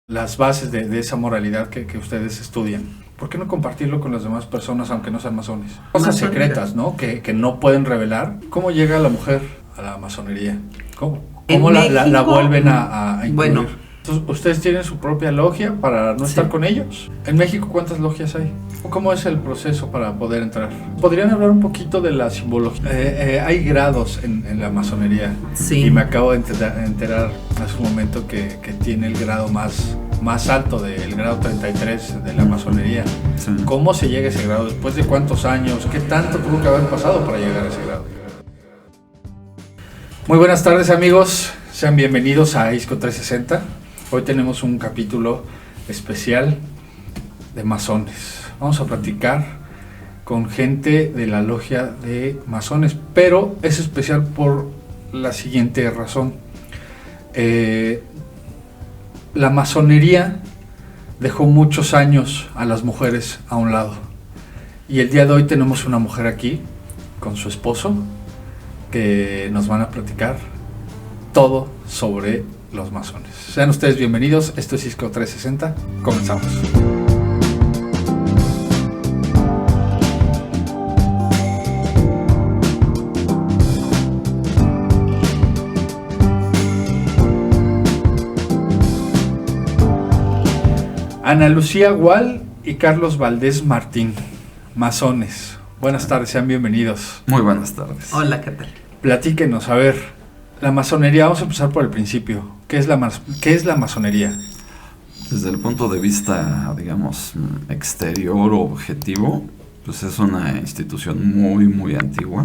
las bases de esa moralidad que ustedes estudian. ¿Por qué no compartirlo con las demás personas, aunque no sean masones? Cosas secretas, ¿no? Que no pueden revelar. ¿Cómo llega la mujer a la masonería? ¿Cómo la vuelven a incluir? Bueno. Entonces, ¿ustedes tienen su propia logia para no estar con ellos? ¿En México cuántas logias hay? ¿Cómo es el proceso para poder entrar? ¿Podrían hablar un poquito de la simbología? Hay grados en la masonería. Sí. Y me acabo de enterar hace un momento que tiene el grado más alto, del grado 33 de la masonería. Sí. ¿Cómo se llega a ese grado? ¿Después de cuántos años? ¿Qué tanto tuvo que haber pasado para llegar a ese grado? Muy buenas tardes, amigos. Sean bienvenidos a ISCO 360. Hoy tenemos un capítulo especial de masones. Vamos a platicar con gente de la logia de masones, pero es especial por la siguiente razón. La masonería dejó muchos años a las mujeres a un lado. Y el día de hoy tenemos una mujer aquí con su esposo que nos van a platicar todo sobre los masones. Sean ustedes bienvenidos. Esto es ISCO 360. Comenzamos. Ana Lucía Gual y Carlos Valdés Martín, masones. Buenas tardes, sean bienvenidos. Muy buenas tardes. Hola, ¿qué tal? Platíquenos, a ver, la masonería, vamos a empezar por el principio. ¿Qué es la masonería? Desde el punto de vista, digamos, exterior o objetivo, pues es una institución muy, muy antigua.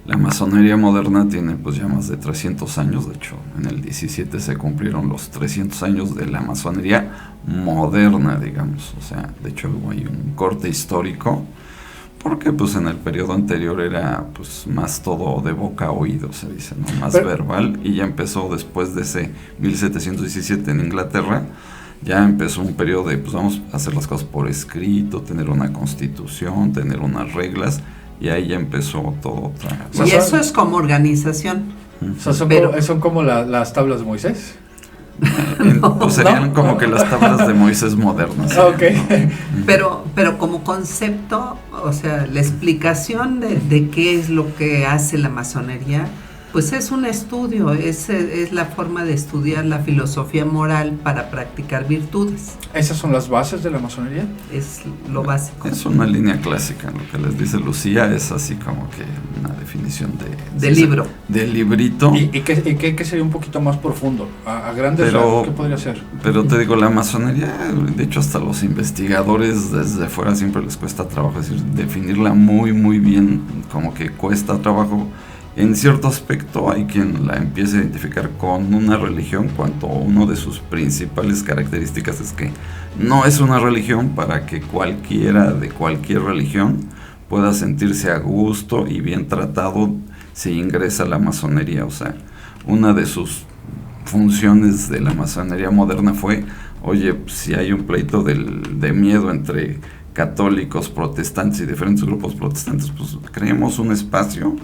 La masonería moderna tiene pues ya más de 300 años, de hecho en el 17 se cumplieron los 300 años de la masonería moderna, digamos, o sea, de hecho hay un corte histórico, porque pues en el periodo anterior era pues más todo de boca a oído, se dice, ¿no? Más verbal, y ya empezó después de ese 1717 en Inglaterra, ya empezó un periodo de pues vamos a hacer las cosas por escrito, tener una constitución, tener unas reglas, y ahí ya empezó todo otra. Y eso es como organización. O sea, ¿son como las tablas de Moisés? Pues serían como que las tablas de Moisés modernas. Okay. Pero como concepto, o sea, la explicación de qué es lo que hace la masonería, pues es un estudio, es la forma de estudiar la filosofía moral para practicar virtudes. ¿Esas son las bases de la masonería? Es lo básico. Es una línea clásica, lo que les dice Lucía es así como que una definición de libro. De librito. ¿Y qué sería un poquito más profundo? A grandes rasgos, ¿qué podría ser? Pero te digo, la masonería, de hecho hasta los investigadores desde fuera siempre les cuesta trabajo, es decir, definirla muy muy bien, como que cuesta trabajo. En cierto aspecto hay quien la empieza a identificar con una religión, cuando una de sus principales características es que no es una religión para que cualquiera de cualquier religión pueda sentirse a gusto y bien tratado si ingresa a la masonería. O sea, una de sus funciones de la masonería moderna fue, oye, si hay un pleito de miedo entre católicos, protestantes y diferentes grupos protestantes, pues creemos un espacio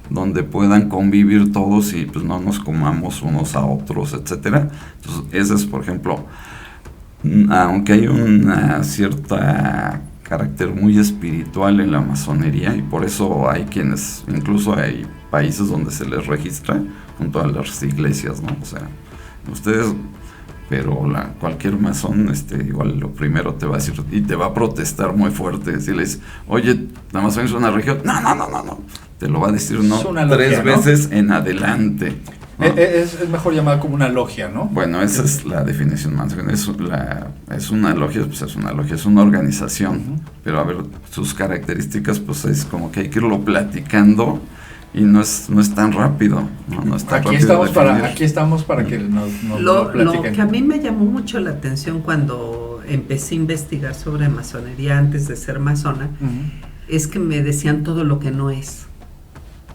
donde puedan convivir todos y pues no nos comamos unos a otros, etcétera. Entonces, ese es, por ejemplo, aunque hay una cierta carácter muy espiritual en la masonería, y por eso hay quienes, incluso hay países donde se les registra junto a las iglesias, ¿no? O sea, ustedes, pero cualquier masón, igual lo primero te va a decir, y te va a protestar muy fuerte, decirles, oye, la masonería es una religión, no, te lo va a decir tres veces en adelante, ¿no? Es mejor llamada como una logia, ¿no? Bueno, esa es la definición más. Es una logia, pues es una organización, uh-huh. Pero a ver, sus características, pues es como que hay que irlo platicando y no es tan rápido, ¿no? No es tan aquí rápido estamos para que nos lo platiquen. Lo que a mí me llamó mucho la atención cuando empecé a investigar sobre masonería antes de ser masona, uh-huh. Es que me decían todo lo que no es.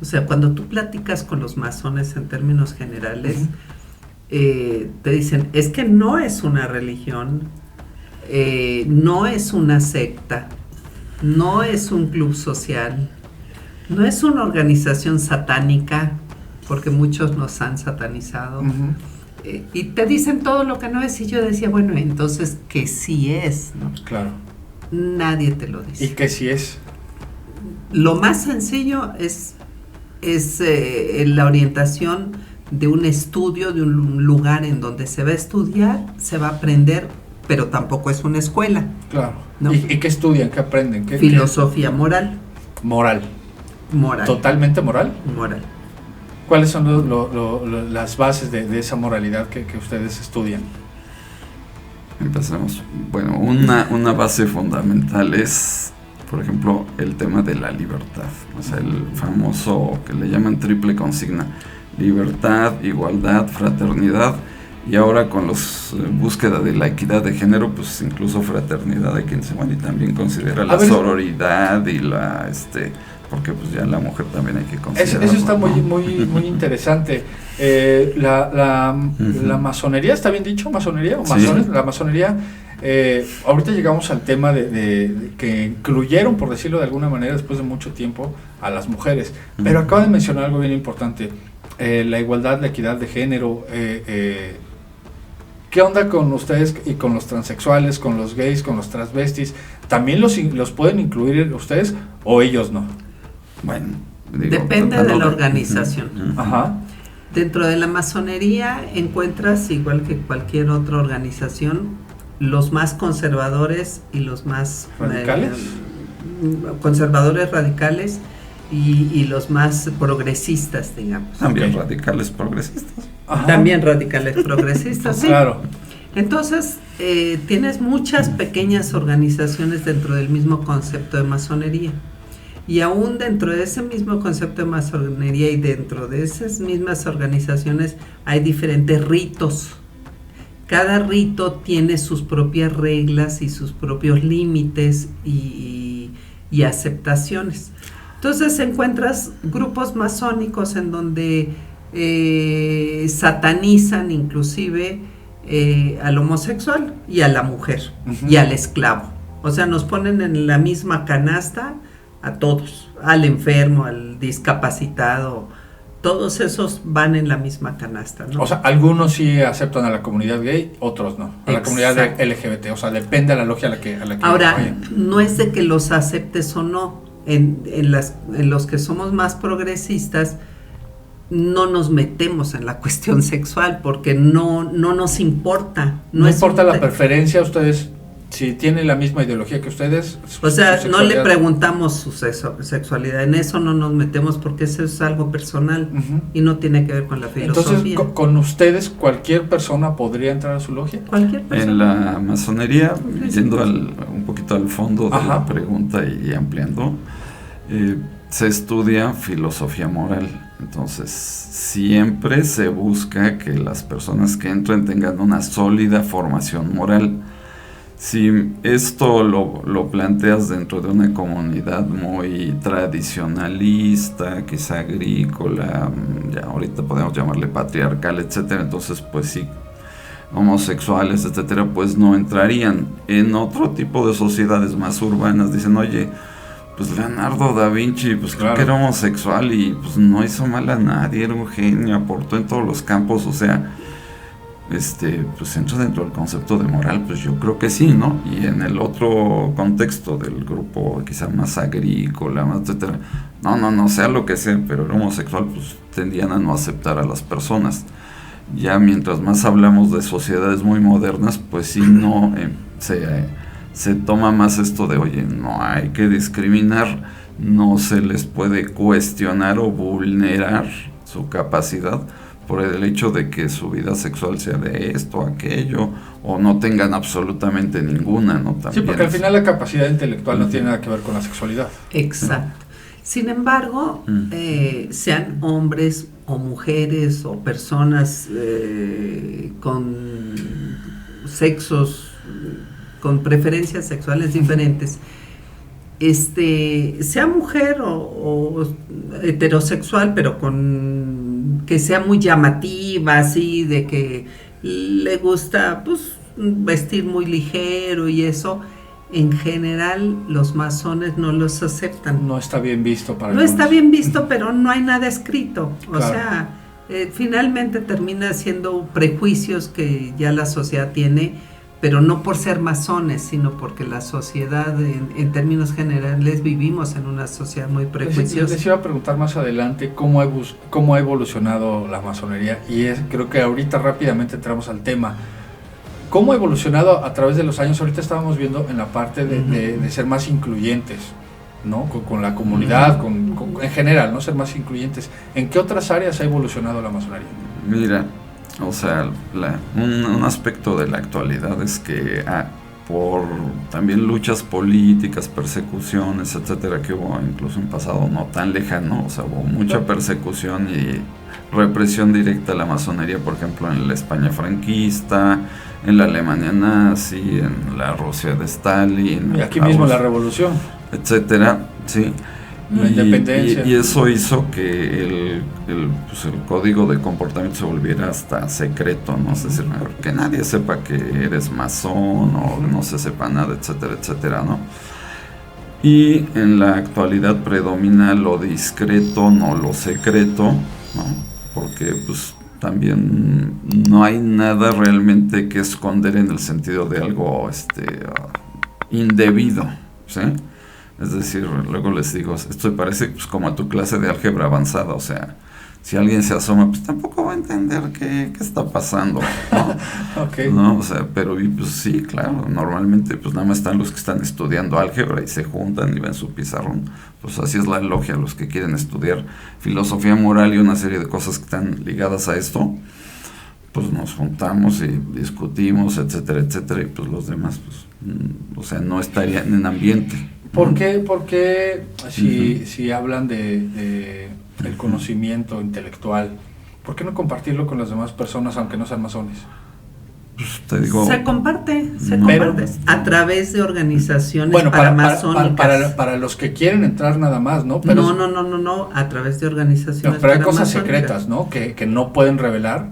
O sea, cuando tú platicas con los masones en términos generales, uh-huh. Te dicen, es que no es una religión, no es una secta, no es un club social, no es una organización satánica, porque muchos nos han satanizado, uh-huh. y te dicen todo lo que no es, y yo decía, bueno, entonces, ¿qué sí es? ¿No? Claro. Nadie te lo dice. ¿Y qué sí es? Lo más sencillo es la orientación de un estudio, de un lugar en donde se va a estudiar, se va a aprender, pero tampoco es una escuela. Claro. ¿No? ¿Y qué estudian? ¿Qué aprenden? Filosofía moral. Moral. Moral. ¿Totalmente moral? Moral. ¿Cuáles son las bases de esa moralidad que ustedes estudian? Empecemos. Bueno, una base fundamental es, por ejemplo, el tema de la libertad. O sea, el famoso que le llaman triple consigna: libertad, igualdad, fraternidad. Y ahora con los búsqueda de la equidad de género, pues incluso fraternidad hay quien se y también considera la sororidad y la porque pues ya la mujer también hay que considerar. Eso está muy interesante. La masonería, ¿está bien dicho? ¿Masonería o masones? Sí. La masonería, ahorita llegamos al tema de que incluyeron, por decirlo de alguna manera, después de mucho tiempo, a las mujeres. Pero acaba de mencionar algo bien importante, la igualdad, la equidad de género. ¿Qué onda con ustedes y con los transexuales, con los gays, con los transvestis? ¿También los pueden incluir ustedes o ellos no? Bueno, depende de la organización. Ajá. Dentro de la masonería encuentras, igual que cualquier otra organización, los más conservadores y los más radicales, conservadores radicales y los más progresistas, digamos. También radicales progresistas. Ajá. También radicales progresistas, sí. Claro. Entonces, tienes muchas pequeñas organizaciones dentro del mismo concepto de masonería. Y aún dentro de ese mismo concepto de masonería y dentro de esas mismas organizaciones hay diferentes ritos. Cada rito tiene sus propias reglas y sus propios límites y aceptaciones. Entonces encuentras grupos masónicos en donde satanizan inclusive al homosexual y a la mujer y al esclavo. O sea, nos ponen en la misma canasta a todos, al enfermo, al discapacitado, todos esos van en la misma canasta, ¿no? O sea, algunos sí aceptan a la comunidad gay, otros no, a la comunidad LGBT, o sea, depende de la logia a la que ahora, vayan. No es de que los aceptes o no, en los que somos más progresistas, no nos metemos en la cuestión sexual, porque no nos importa. No importa la preferencia, ustedes... Si tiene la misma ideología que ustedes... O sea, no le preguntamos su sexualidad, en eso no nos metemos porque eso es algo personal y no tiene que ver con la filosofía. Entonces, ¿con ustedes cualquier persona podría entrar a su logia? Cualquier persona. En la masonería, yendo un poquito al fondo de la pregunta y ampliando, se estudia filosofía moral. Entonces, siempre se busca que las personas que entren tengan una sólida formación moral. Si esto lo planteas dentro de una comunidad muy tradicionalista, quizá agrícola, ya ahorita podemos llamarle patriarcal, etcétera, entonces pues sí, homosexuales, etcétera, pues no entrarían. En otro tipo de sociedades más urbanas dicen, oye, pues Leonardo da Vinci, pues claro, creo que era homosexual y pues no hizo mal a nadie, era un genio, aportó en todos los campos, o sea... pues entra dentro del concepto de moral, pues yo creo que sí, ¿no? Y en el otro contexto del grupo quizá más agrícola, más etcétera, no, sea lo que sea, pero el homosexual pues tendían a no aceptar a las personas. Ya mientras más hablamos de sociedades muy modernas, pues sí, no, se toma más esto de, oye, no hay que discriminar, no se les puede cuestionar o vulnerar su capacidad por el hecho de que su vida sexual sea de esto, aquello, o no tengan absolutamente ninguna, ¿no? También sí, porque al final la capacidad intelectual no tiene nada que ver con la sexualidad. Exacto. ¿No? Sin embargo, sean hombres o mujeres o personas con sexos, con preferencias sexuales diferentes, sea mujer o heterosexual, pero con que sea muy llamativa, así, de que le gusta pues vestir muy ligero y eso, en general los masones no los aceptan. No está bien visto para no algunos. Está bien visto, pero no hay nada escrito. O claro, sea, finalmente termina siendo prejuicios que ya la sociedad tiene, pero no por ser masones, sino porque la sociedad, en términos generales, vivimos en una sociedad muy prejuiciosa. Les iba a preguntar más adelante cómo ha evolucionado la masonería, y creo que ahorita rápidamente entramos al tema. ¿Cómo ha evolucionado a través de los años? Ahorita estábamos viendo en la parte de ser más incluyentes, ¿no? Con la comunidad, en general, ¿no? Ser más incluyentes. ¿En qué otras áreas ha evolucionado la masonería? Mira, o sea, un aspecto de la actualidad es que por también luchas políticas, persecuciones, etcétera, que hubo incluso en pasado no tan lejano, o sea, hubo mucha persecución y represión directa a la masonería, por ejemplo, en la España franquista, en la Alemania nazi, en la Rusia de Stalin. Y aquí mismo la revolución. Etcétera, sí. La independencia. Y eso hizo que el código de comportamiento se volviera hasta secreto, ¿no? Es decir, que nadie sepa que eres masón o no se sepa nada, etcétera, etcétera, ¿no? Y en la actualidad predomina lo discreto, no lo secreto, ¿no? Porque pues también no hay nada realmente que esconder en el sentido de algo indebido, ¿sí? Es decir, luego les digo, esto parece pues como a tu clase de álgebra avanzada, o sea, si alguien se asoma, pues tampoco va a entender qué está pasando, ¿no? Okay. ¿No? O sea, pero pues sí, claro, normalmente pues nada más están los que están estudiando álgebra y se juntan y ven su pizarrón, pues así es la logia, los que quieren estudiar filosofía moral y una serie de cosas que están ligadas a esto, pues nos juntamos y discutimos, etcétera, etcétera, y pues los demás, pues, o sea, no estarían en ambiente. ¿Por qué si hablan de el conocimiento intelectual, por qué no compartirlo con las demás personas aunque no sean masones? Pues te digo, se comparte a través de organizaciones masónicas. Para los que quieren entrar nada más, ¿no? Pero no, a través de organizaciones. Pero hay cosas secretas, ¿no? Que no pueden revelar.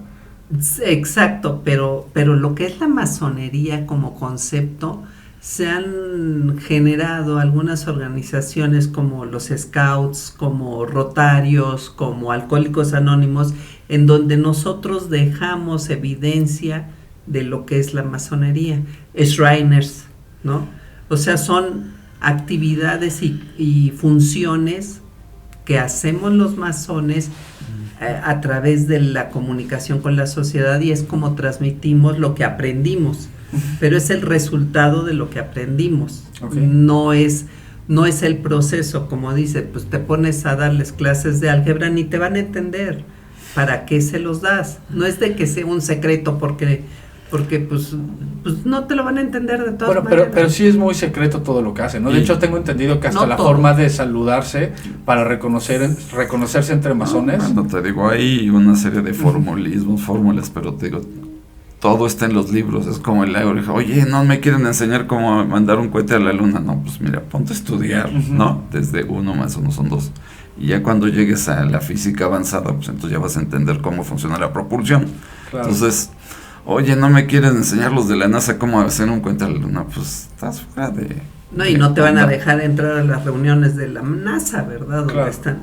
Exacto, pero lo que es la masonería como concepto, se han generado algunas organizaciones como los Scouts, como Rotarios, como Alcohólicos Anónimos, en donde nosotros dejamos evidencia de lo que es la masonería. Shriners, ¿no? O sea, son actividades y funciones que hacemos los masones a través de la comunicación con la sociedad, y es como transmitimos lo que aprendimos. Pero es el resultado de lo que aprendimos. Okay. No es el proceso, como dice, pues te pones a darles clases de álgebra, ni te van a entender. ¿Para qué se los das? No es de que sea un secreto porque pues no te lo van a entender de todas maneras. Pero sí es muy secreto todo lo que hacen, ¿no? De hecho, tengo entendido que hasta la forma de saludarse para reconocerse entre masones. No, te digo, hay una serie de formulismos, fórmulas, pero te digo, todo está en los libros. Es como el Lego, oye, no me quieren enseñar cómo mandar un cohete a la luna. No, pues mira, ponte a estudiar, ¿no? Desde 1 más 1 son 2. Y ya cuando llegues a la física avanzada, pues entonces ya vas a entender cómo funciona la propulsión. Claro. Entonces, oye, no me quieren enseñar los de la NASA cómo hacer un cohete a la luna. Pues estás fuera de... No, y no te van a dejar entrar a las reuniones de la NASA, ¿verdad? Claro. Donde están,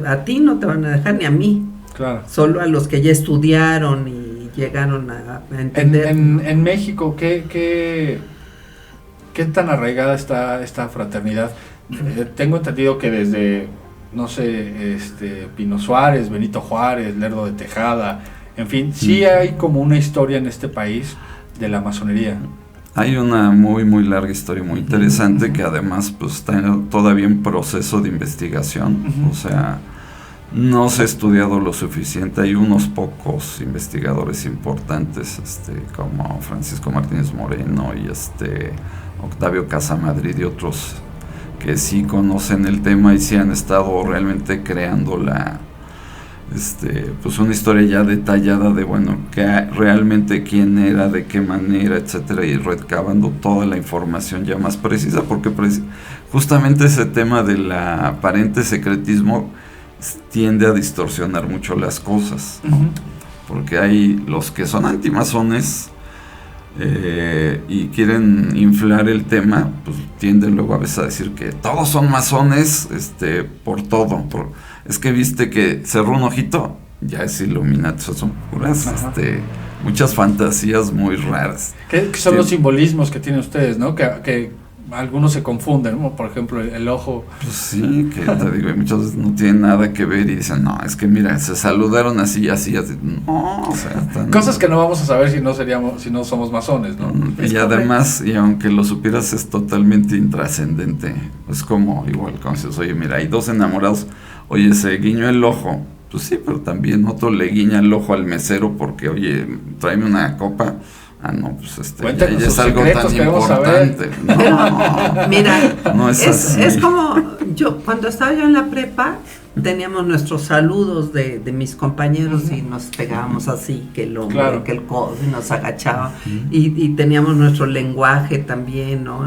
a ti no te van a dejar, ni a mí. Claro. Solo a los que ya estudiaron y llegaron a entender. En México, ¿qué tan arraigada está esta fraternidad? Tengo entendido que desde, no sé, Pino Suárez, Benito Juárez, Lerdo de Tejada, en fin, sí hay como una historia en este país de la masonería. Hay una muy muy larga historia, muy interesante, que además pues está todavía en proceso de investigación. O sea, no se ha estudiado lo suficiente. Hay unos pocos investigadores importantes, como Francisco Martínez Moreno y Octavio Casamadrid y otros que sí conocen el tema y sí han estado realmente creando pues una historia ya detallada de que realmente quién era, de qué manera, etcétera, y recabando toda la información ya más precisa, porque justamente ese tema del aparente secretismo tiende a distorsionar mucho las cosas, ¿no? Porque hay los que son antimasones y quieren inflar el tema, pues tienden luego a veces a decir que todos son masones por todo. Es que viste que cerró un ojito, ya es Illuminati, son puras, muchas fantasías muy raras. ¿Qué son los simbolismos que tienen ustedes, no? Que algunos se confunden, ¿no? Por ejemplo, el ojo. Pues sí, que te digo, muchas veces no tienen nada que ver y dicen, no, es que mira, se saludaron así. No, o sea, cosas que no vamos a saber si no somos masones, ¿no? Y además, y aunque lo supieras, es totalmente intrascendente. Es como, igual, como dices, oye, mira, hay dos enamorados, oye, se guiñó el ojo. Pues sí, pero también otro le guiña el ojo al mesero porque, oye, tráeme una copa. No, pues ya es algo tan importante. No, mira, no es así. Es como cuando estaba yo en la prepa, teníamos nuestros saludos de mis compañeros y nos pegábamos así, que el hombro, que el codo, y nos agachábamos. Y teníamos nuestro lenguaje también, ¿no?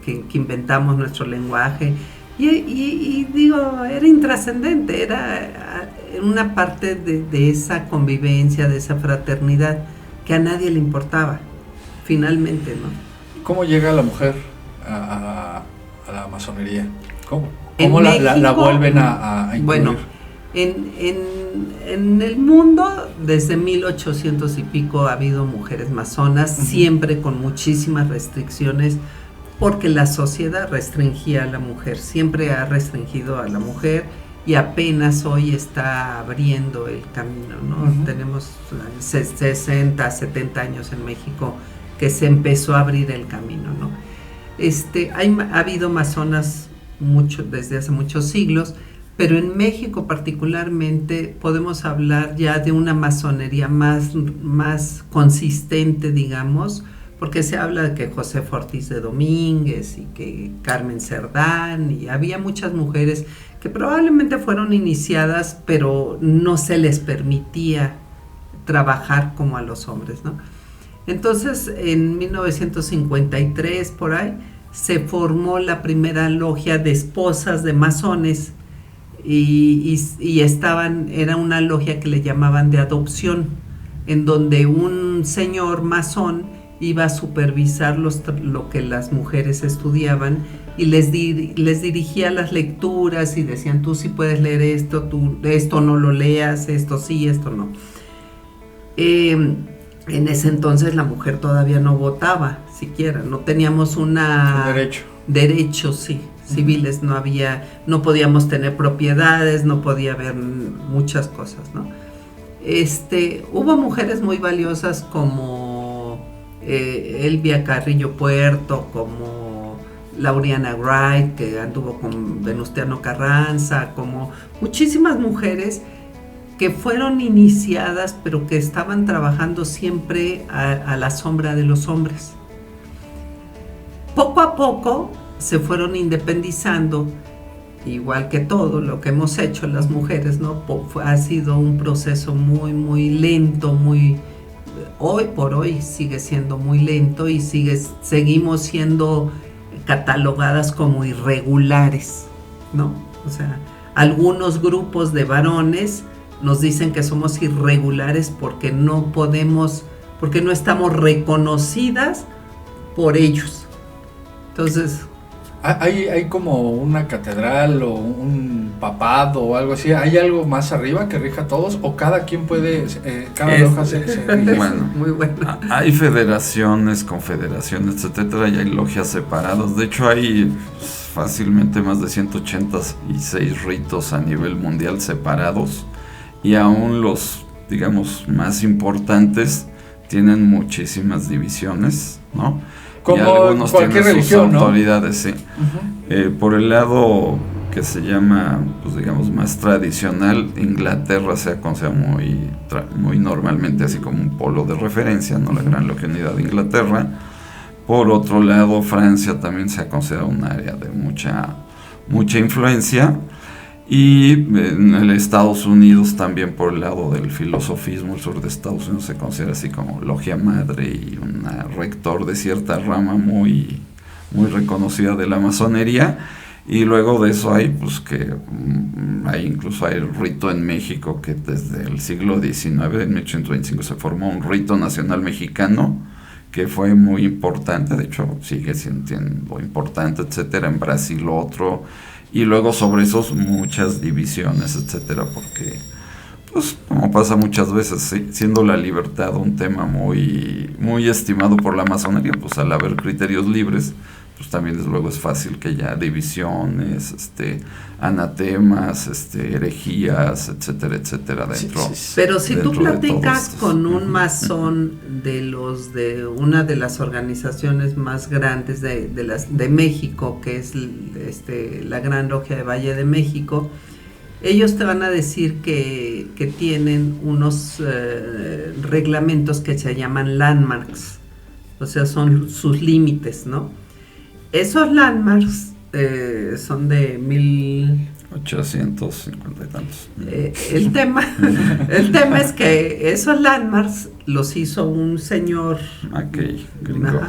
Que inventamos nuestro lenguaje. Y digo, era intrascendente, era una parte de esa convivencia, de esa fraternidad, que a nadie le importaba, finalmente, ¿no? ¿Cómo llega la mujer a la masonería? ¿Cómo la vuelven a incluir? Bueno, en el mundo, desde 1800 y pico, ha habido mujeres masonas, siempre con muchísimas restricciones, porque la sociedad restringía a la mujer, siempre ha restringido a la mujer, y apenas hoy está abriendo el camino, ¿no? Tenemos 60, 70 años en México que se empezó a abrir el camino, ¿no? Ha habido masonas desde hace muchos siglos, pero en México particularmente podemos hablar ya de una masonería más consistente, digamos, porque se habla de que José Ortiz de Domínguez y que Carmen Cerdán, y había muchas mujeres que probablemente fueron iniciadas, pero no se les permitía trabajar como a los hombres, ¿no? Entonces, en 1953, por ahí, se formó la primera logia de esposas de masones, y era una logia que le llamaban de adopción, en donde un señor masón iba a supervisar lo que las mujeres estudiaban y les dirigía las lecturas y decían, tú sí puedes leer esto, tú esto no lo leas, esto sí, esto no. En ese entonces la mujer todavía no votaba siquiera, no teníamos derechos civiles, no podíamos tener propiedades, no podía haber muchas cosas, ¿no? Hubo mujeres muy valiosas como Elvia Carrillo Puerto, como Lauriana Wright, que anduvo con Venustiano Carranza, como muchísimas mujeres que fueron iniciadas, pero que estaban trabajando siempre a la sombra de los hombres. Poco a poco se fueron independizando, igual que todo lo que hemos hecho las mujeres, ¿no? Ha sido un proceso muy, muy lento, hoy por hoy sigue siendo muy lento y seguimos siendo catalogadas como irregulares, ¿no? O sea, algunos grupos de varones nos dicen que somos irregulares porque no estamos reconocidas por ellos. Entonces, ¿Hay como una catedral o un papado o algo así? ¿Hay algo más arriba que rija a todos? ¿O cada quien puede, cada loja se rige? Bueno, muy bueno. Hay federaciones, confederaciones, etcétera, y hay logias separadas. De hecho, hay fácilmente más de 186 ritos a nivel mundial separados. Y aún los, digamos, más importantes tienen muchísimas divisiones, ¿no? Como y algunos cualquier tienen religión, sus ¿no? autoridades, sí. Por el lado que se llama, pues digamos, más tradicional, Inglaterra se ha considerado muy normalmente así como un polo de referencia, ¿no? La Gran Logia Unida de Inglaterra. Por otro lado, Francia también se ha considerado un área de mucha influencia. Y en el Estados Unidos también, por el lado del filosofismo, el sur de Estados Unidos se considera así como logia madre y un rector de cierta rama muy reconocida de la masonería. Y luego de eso hay incluso hay el rito en México, que desde el siglo XIX, en 1825, se formó un rito nacional mexicano que fue muy importante, de hecho sigue siendo importante, etcétera. En Brasil otro. Y luego sobre esos muchas divisiones, etcétera, Pues como pasa muchas veces, siendo la libertad un tema muy, muy estimado por la masonería, pues al haber criterios libres, pues también desde luego es fácil que haya divisiones, anatemas, herejías, etcétera, etcétera, dentro. Sí. Pero si tú platicas con un masón de una de las organizaciones más grandes de México, que es la Gran Logia de Valle de México, ellos te van a decir que tienen unos reglamentos que se llaman landmarks, o sea, son sus límites, ¿no? Esos landmarks son de 1850 y tantos. El tema es que esos landmarks los hizo un señor gringo,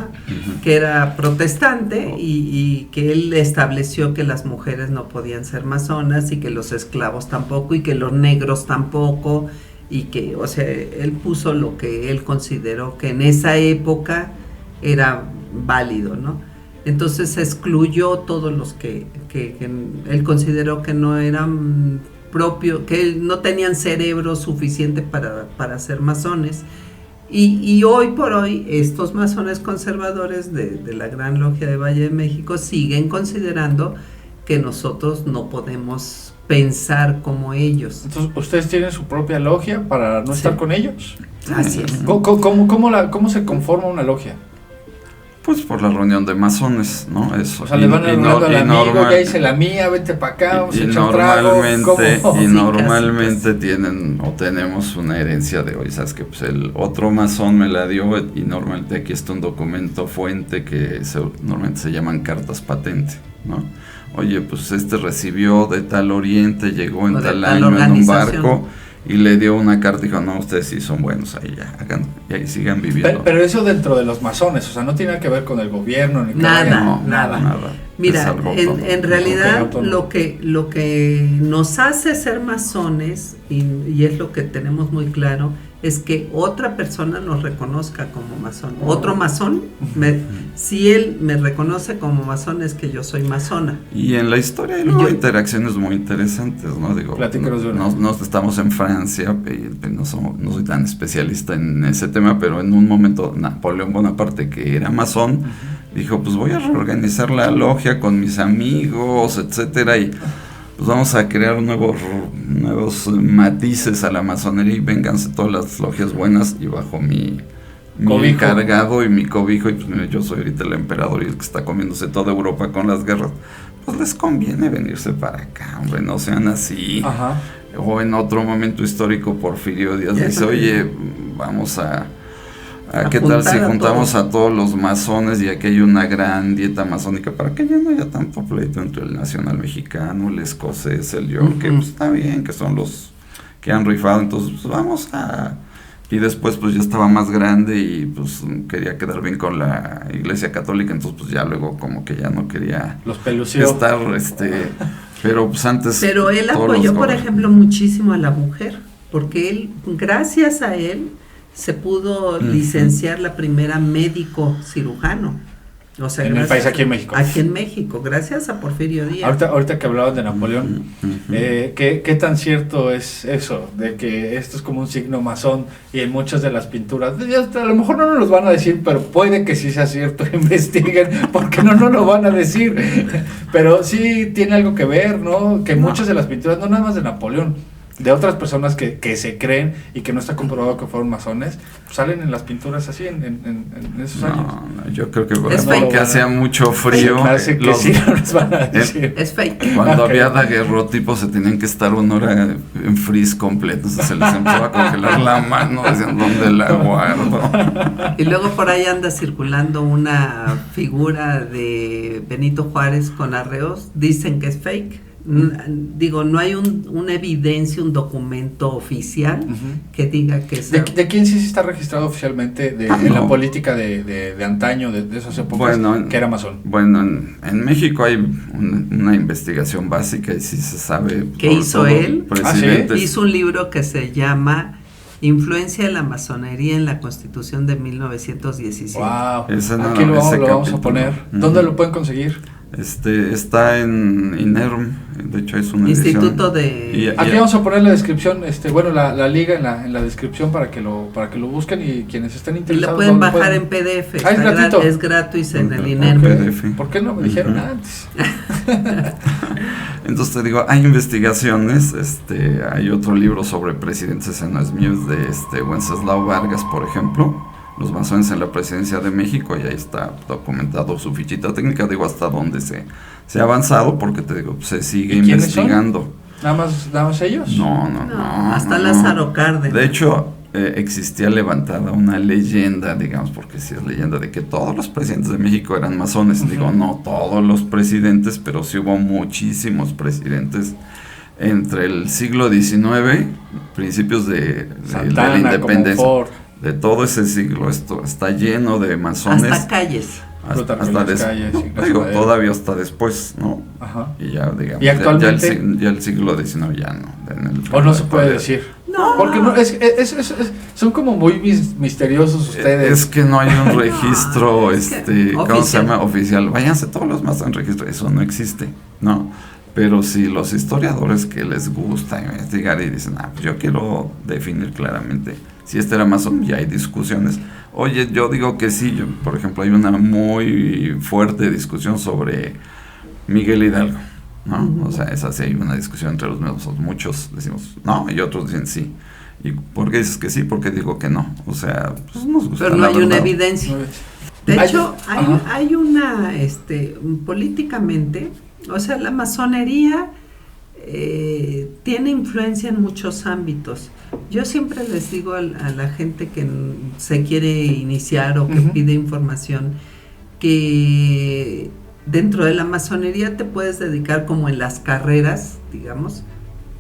que era protestante y que él estableció que las mujeres no podían ser masonas y que los esclavos tampoco y que los negros tampoco, y que, o sea, él puso lo que él consideró que en esa época era válido, ¿no? Entonces excluyó todos los que él consideró que no eran propios, que no tenían cerebro suficiente para ser masones. Y hoy por hoy estos masones conservadores de la Gran Logia de Valle de México siguen considerando que nosotros no podemos pensar como ellos. Entonces, ¿ustedes tienen su propia logia para no estar con ellos? Así es. ¿Cómo se conforma una logia? Pues por la reunión de masones, ¿no? Eso. O sea, le van hablando al amigo, ya hice la mía, vete para acá, vamos a echar trago. Y normalmente tienen o tenemos una herencia de hoy, ¿sabes? Que pues el otro masón me la dio y normalmente aquí está un documento fuente que normalmente se llaman cartas patente, ¿no? Oye, pues recibió de tal oriente, llegó en tal año en un barco y le dio una carta y dijo, no, ustedes sí son buenos, ahí ya, hagan, y ahí sigan viviendo. Pero eso dentro de los masones, o sea, no tiene nada que ver con el gobierno, ni nada. Mira, en realidad lo que nos hace ser masones, y es lo que tenemos muy claro, es que otra persona nos reconozca como masón. Otro masón, si él me reconoce como masón, es que yo soy masona. Y en la historia hay luego interacciones muy interesantes, ¿no? Digo, no estamos en Francia, no soy tan especialista en ese tema, pero en un momento Napoleón Bonaparte, que era masón, dijo, pues voy a reorganizar la logia con mis amigos, etcétera, y pues vamos a crear nuevos matices a la masonería y vénganse todas las logias buenas y bajo mi cargado y mi cobijo, y pues mira, yo soy ahorita el emperador y el que está comiéndose toda Europa con las guerras, pues les conviene venirse para acá, hombre, no sean así. Ajá. O en otro momento histórico Porfirio Díaz dice, oye, vamos a ¿qué tal si juntamos a todos los masones y aquí hay una gran dieta masónica para que ya no haya tanto pleito entre el nacional mexicano, el escocés, el york, que pues está bien, que son los que han rifado, entonces pues vamos a... Y después pues ya estaba más grande y pues quería quedar bien con la Iglesia Católica, entonces pues ya luego como que ya no quería los pelució. Estar, pero pues antes... Pero él apoyó, por ejemplo, muchísimo a la mujer, porque él, gracias a él, se pudo licenciar la primera médico cirujano. O sea, en el país, aquí en México. Aquí en México, gracias a Porfirio Díaz. Ahorita que hablaban de Napoleón, ¿qué tan cierto es eso? De que esto es como un signo masón y en muchas de las pinturas, a lo mejor no nos lo van a decir, pero puede que sí sea cierto, investiguen, porque no lo van a decir. Pero sí tiene algo que ver, ¿no? Que muchas de las pinturas, no nada más de Napoleón, de otras personas que se creen y que no está comprobado que fueron masones, salen en las pinturas así en esos años. No, yo creo que porque hacía mucho frío. Que sí no nos van a decir. Es fake. Cuando había daguerrotipos se tenían que estar una hora en freeze completo, entonces se les empezó a congelar la mano, decían, ¿dónde la guardo? Y luego por ahí anda circulando una figura de Benito Juárez con arreos, dicen que es fake. Digo, no hay una evidencia, un documento oficial que diga que es... ¿De quién sí está registrado oficialmente en la política de antaño, de esas épocas, que era masón? Bueno, en México hay una investigación básica y sí se sabe... ¿Qué hizo él? ¿Sí? Hizo un libro que se llama Influencia de la masonería en la Constitución de 1917. ¡Wow! Aquí lo vamos a poner. ¿Dónde lo pueden conseguir? Está en INERM, de hecho es un Instituto de... Aquí vamos a poner la descripción, la liga en la descripción para que lo busquen, y quienes estén interesados. Y lo pueden bajar en PDF. Es gratuito. Es gratuito en el INERM. PDF. ¿Por qué no me dijeron antes? Entonces te digo, hay investigaciones, hay otro libro sobre presidentes, ese no es mío, es de Wenceslao Vargas, por ejemplo, los masones en la presidencia de México, y ahí está documentado su fichita técnica, digo, hasta dónde se ha avanzado, porque te digo, se sigue investigando. ¿Nada más ellos? No. Hasta Lázaro Cárdenas. De hecho, existía levantada una leyenda, digamos, porque sí es leyenda, de que todos los presidentes de México eran masones. Digo, no todos los presidentes, pero sí hubo muchísimos presidentes entre el siglo XIX, principios de la independencia, de todo ese siglo. Esto está lleno de masones. Hasta calles. Todavía hasta después, ¿no? Ajá. Y ya, digamos, ¿y actualmente? ya el siglo XIX ya no. ¿O no se puede decir? No. Porque no, son como muy misteriosos ustedes. Es que no hay un registro, ¿cómo se llama? Oficial. Váyanse todos los más en registro. Eso no existe, ¿no? Pero si los historiadores que les gusta investigar y dicen, pues yo quiero definir claramente si era masón, ya hay discusiones. Oye, yo digo que sí. Por ejemplo, hay una muy fuerte discusión sobre Miguel Hidalgo, ¿no? Uh-huh. O sea, esa sí hay una discusión entre los mismos. Muchos decimos no y otros dicen sí. ¿Y por qué dices que sí? ¿Por qué digo que no? O sea, pues nos gusta. Pero no hay una evidencia. De hecho, Ajá. hay una, políticamente, o sea, la masonería tiene influencia en muchos ámbitos. Yo siempre les digo a la gente que se quiere iniciar o que uh-huh. pide información, que dentro de la masonería te puedes dedicar, como en las carreras, digamos,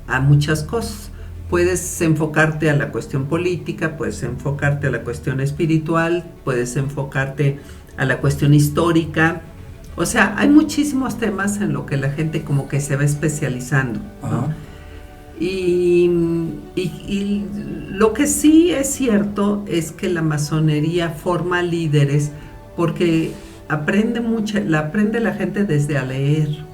a muchas cosas. Puedes enfocarte a la cuestión política, puedes enfocarte a la cuestión espiritual, puedes enfocarte a la cuestión histórica. O sea, hay muchísimos temas en lo que la gente como que se va especializando, ¿no? Y lo que sí es cierto es que la masonería forma líderes, porque aprende la gente desde a leer.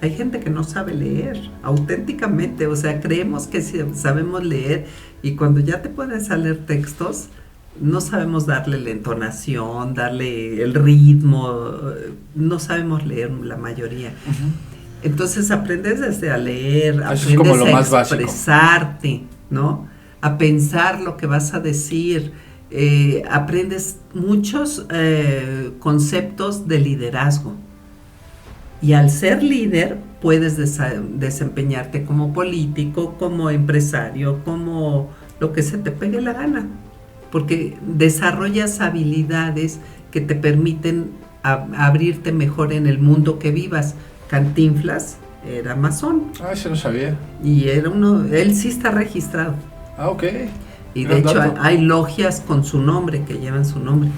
Hay gente que no sabe leer, auténticamente, o sea, creemos que sabemos leer, y cuando ya te pones a leer textos, no sabemos darle la entonación, darle el ritmo, no sabemos leer la mayoría. Uh-huh. Entonces aprendes desde a leer, aprendes a expresarte, ¿no? A pensar lo que vas a decir, aprendes muchos conceptos de liderazgo. Y al ser líder puedes desempeñarte como político, como empresario, como lo que se te pegue la gana, porque desarrollas habilidades que te permiten abrirte mejor en el mundo que vivas. Cantinflas era masón. Eso no sabía. Y él sí está registrado. Ok. Y de hecho hay logias con su nombre, que llevan su nombre.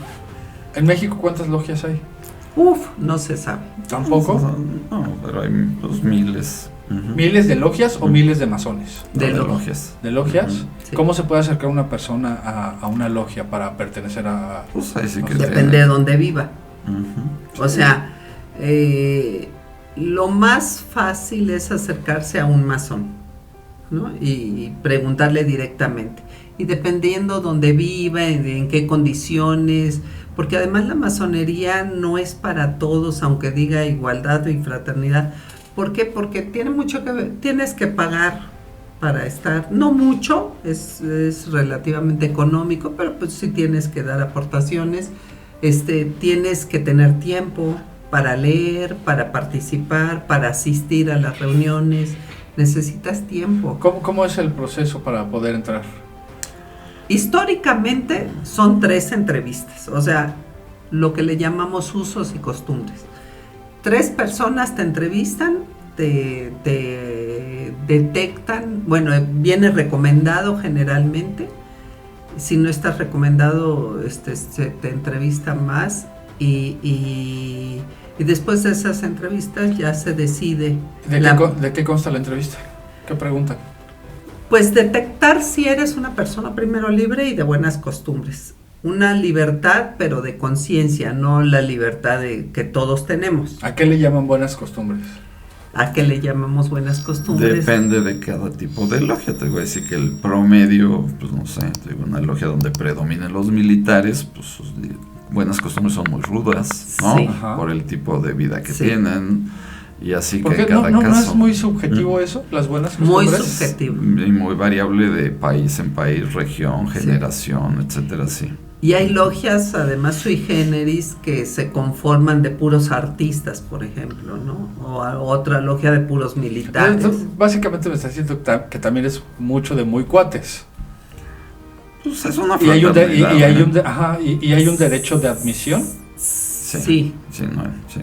¿En México cuántas logias hay? No se sabe. ¿Tampoco? No, pero hay los miles. Uh-huh. ¿Miles de logias o miles de masones? De logias. ¿De logias? Uh-huh. Sí. ¿Cómo se puede acercar una persona a una logia para pertenecer a...? Pues ahí sí que depende de dónde viva. Uh-huh. O sea, lo más fácil es acercarse a un masón, ¿no? Y preguntarle directamente. Y dependiendo dónde viva, en qué condiciones, porque además la masonería no es para todos, aunque diga igualdad y fraternidad. ¿Por qué? Porque tiene mucho que ver, tienes que pagar para estar, no mucho, es relativamente económico, pero pues sí tienes que dar aportaciones, tienes que tener tiempo para leer, para participar, para asistir a las reuniones, necesitas tiempo. ¿Cómo es el proceso para poder entrar? Históricamente son 3 entrevistas, o sea, lo que le llamamos usos y costumbres. 3 personas te entrevistan, te detectan, bueno, viene recomendado generalmente, si no estás recomendado, se te entrevista más, y después de esas entrevistas ya se decide. ¿De qué consta la entrevista? ¿Qué preguntan? Pues detectar si eres una persona primero libre y de buenas costumbres. una libertad, pero de conciencia, no la libertad que todos tenemos. ¿A qué le llaman buenas costumbres? ¿A qué le llamamos buenas costumbres? Depende de cada tipo de logia. Te voy a decir que el promedio, pues no sé, te digo, una logia donde predominen los militares, pues sus buenas costumbres son muy rudas, ¿no? Sí. Por el tipo de vida que Sí. tienen. Y así que Porque en cada no caso. es muy subjetivo eso, las buenas Muy costumbres. subjetivo. Y muy variable de país en país, región, Sí. generación, etcétera, sí. Y hay logias, además sui generis, que se conforman de puros artistas, por ejemplo, ¿no? O otra logia de puros militares. Entonces, básicamente me está diciendo que también es mucho de muy cuates. Pues es una Y hay un, fraternidad, y hay ¿eh? un y hay un derecho de admisión. Sí. Sí, no, sí.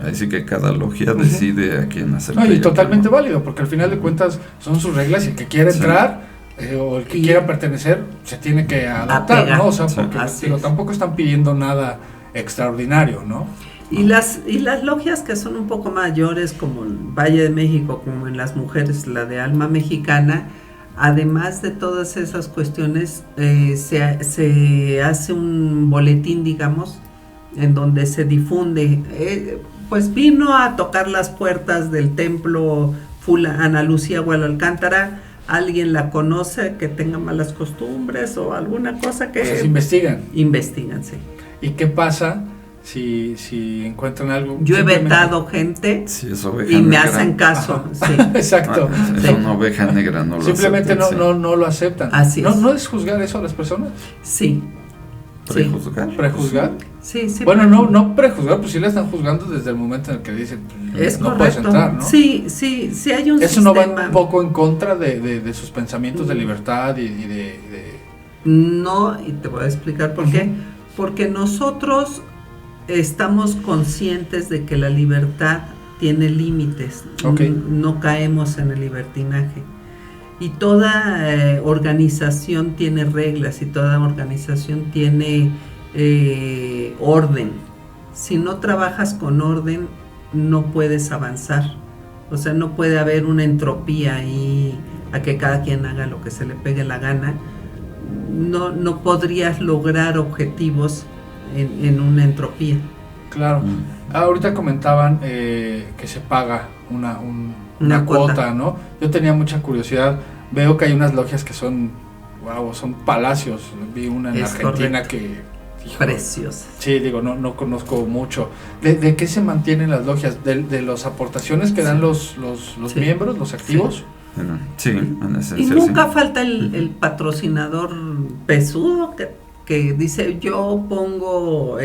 Ahí sí que cada logia decide a quién hacer. No, y totalmente válido, porque al final de cuentas son sus reglas y el que quiera Sí. entrar o el que Y quiera pertenecer se tiene que adaptar, apegar. ¿no? O sea, Sí. porque Así digo, es. tampoco están pidiendo nada extraordinario, ¿no? Y las logias que son un poco mayores, como el Valle de México, como en las mujeres, la de Alma Mexicana, además de todas esas cuestiones, se hace un boletín, digamos, en donde se difunde, pues vino a tocar las puertas del templo Ana Lucía Guadalcántara, alguien la conoce que tenga malas costumbres o alguna cosa que... Pues se investigan. Investigan, sí. ¿Y qué pasa si encuentran algo? Yo he Simplemente- vetado gente Sí, es oveja y me negra. hacen caso, sí. Exacto. Es Sí. una oveja negra, no lo Simplemente aceptan, sí. no lo aceptan. Así es. ¿No es juzgar eso a las personas? Sí. Prejuzgar. ¿Prejuzgar? Sí, sí. Bueno, no prejuzgar, pues sí la están juzgando desde el momento en el que dicen Es no correcto. puedes entrar, ¿no? Sí, hay un Eso no sistema. va un poco en contra de sus pensamientos de libertad y de... No, y te voy a explicar por qué. Porque nosotros estamos conscientes de que la libertad tiene límites. Ok. No caemos en el libertinaje. Y toda organización tiene reglas y toda organización tiene orden. Si no trabajas con orden, no puedes avanzar. O sea, no puede haber una entropía ahí a que cada quien haga lo que se le pegue la gana. No podrías lograr objetivos en una entropía. Claro. Ahorita comentaban que se paga una cuota, ¿no? Yo tenía mucha curiosidad. Veo que hay unas logias que son, wow, son palacios. Vi una en Es Argentina correcto. que... hijo, Preciosa. sí, digo, no conozco mucho. ¿De qué se mantienen las logias? ¿De las aportaciones que dan los Sí. miembros, los activos? Sí, en Y esencia nunca sí. falta el patrocinador pesudo que dice yo pongo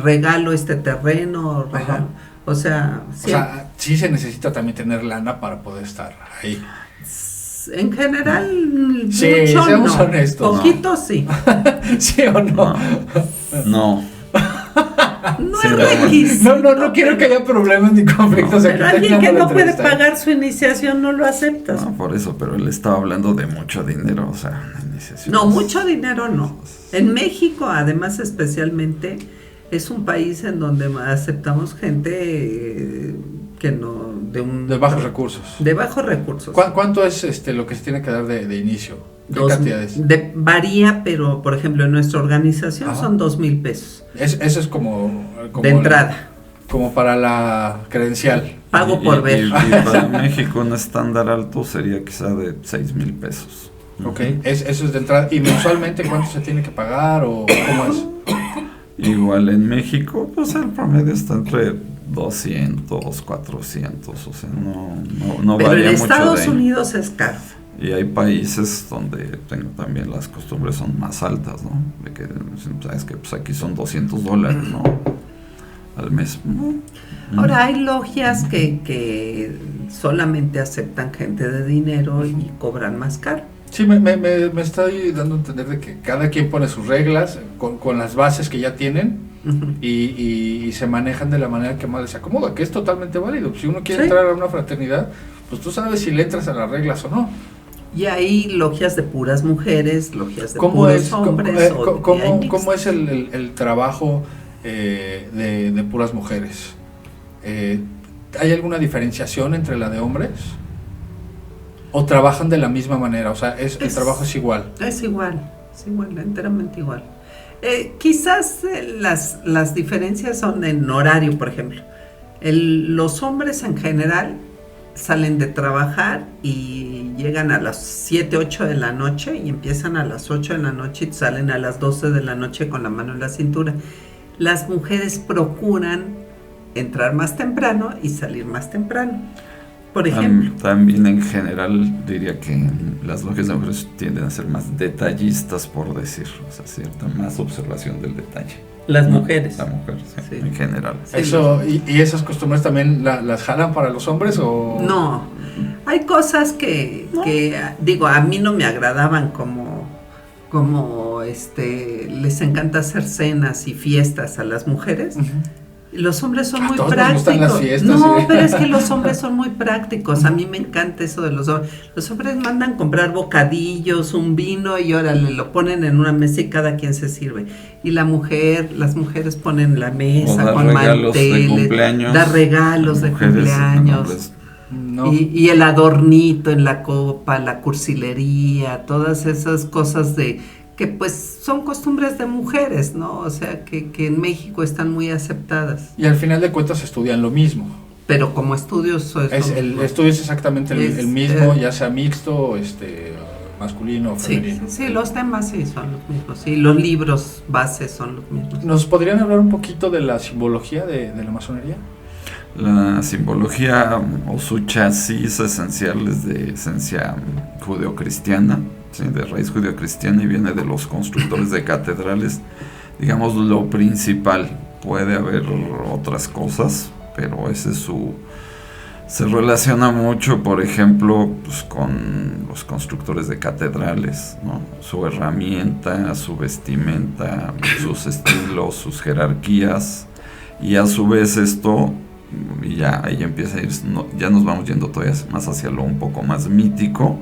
regalo este terreno, regalo. Ajá. O sea, O sea, sí se necesita también tener lana para poder estar ahí. en general, Sí, mucho seamos no. honestos. Poquito sí. ¿Sí o no? No. No Sí, es no. requisito. No quiero que haya problemas ni conflictos aquí. Pero alguien que terminando la no puede entrevista, ¿eh? pagar su iniciación no lo aceptas. No, por eso, pero él estaba hablando de mucho dinero, o sea, una iniciación. No, mucho dinero no. En México, además, especialmente, es un país en donde aceptamos gente que no... De bajos recursos. De bajos recursos. ¿Cuánto es lo que se tiene que dar de inicio? ¿Qué cantidades? Varía, pero por ejemplo en nuestra organización Ajá. son 2,000 pesos. Eso es como De entrada. Como para la credencial. Pago por ver. Y para México un estándar alto sería quizá de 6,000 pesos. Ok, eso es de entrada. ¿Y mensualmente cuánto se tiene que pagar o cómo es? Igual en México, pues el promedio está entre 200, 400, o sea, no Pero varía en mucho Estados de ahí. Unidos es caro. Y hay países donde también las costumbres son más altas, ¿no? De que, sabes que pues aquí son $200, ¿no? Al mes. Ahora hay logias que solamente aceptan gente de dinero y cobran más caro. Sí, me estoy dando a entender de que cada quien pone sus reglas con las bases que ya tienen Ujú. y se manejan de la manera que más les acomoda, que es totalmente válido. Si uno quiere Sí. entrar a una fraternidad, pues tú sabes si le entras a las reglas o no. Y hay logias de puras mujeres, logias de ¿Cómo puros es, hombres. y hay mixtas. cómo es el trabajo de puras mujeres? ¿Hay alguna diferenciación entre la de hombres? ¿O trabajan de la misma manera? O sea, el trabajo es igual. Es igual, enteramente igual. Quizás las diferencias son en horario, por ejemplo. Los hombres en general salen de trabajar y llegan a las 7, 8 de la noche y empiezan a las 8 de la noche y salen a las 12 de la noche con la mano en la cintura. Las mujeres procuran entrar más temprano y salir más temprano, por ejemplo. También en general diría que las logias de mujeres tienden a ser más detallistas, por decir, o sea, cierta más observación del detalle. Las mujeres. La mujer, sí. En general. Eso, ¿y esas costumbres también las jalan para los hombres o...? No, hay cosas que digo, a mí no me agradaban como les encanta hacer cenas y fiestas a las mujeres. Uh-huh. Los hombres son muy prácticos. Las fiestas, no, pero es que los hombres son muy prácticos. A mí me encanta eso de los hombres. Los hombres mandan comprar bocadillos, un vino y órale, lo ponen en una mesa y cada quien se sirve. Y las mujeres ponen la mesa con manteles, da regalos de cumpleaños. No. Y el adornito en la copa, la cursilería, todas esas cosas que pues son costumbres de mujeres, ¿no? O sea, que en México están muy aceptadas. Y al final de cuentas estudian lo mismo. Pero como estudios... el estudio es exactamente el mismo, ya sea mixto, masculino o femenino. Sí, los temas sí son los mismos, sí, los libros bases son los mismos. ¿Nos podrían hablar un poquito de la simbología de la masonería? La simbología o su chasis esencial es de esencia judeocristiana, ¿sí? De raíz judeocristiana, y viene de los constructores de catedrales. Digamos, lo principal. Puede haber otras cosas, pero ese es se relaciona mucho, por ejemplo, pues, con los constructores de catedrales, ¿no? Su herramienta, su vestimenta, sus estilos, sus jerarquías, y a su vez esto... y ya ahí empieza a ir, ya nos vamos yendo todavía más hacia lo un poco más mítico,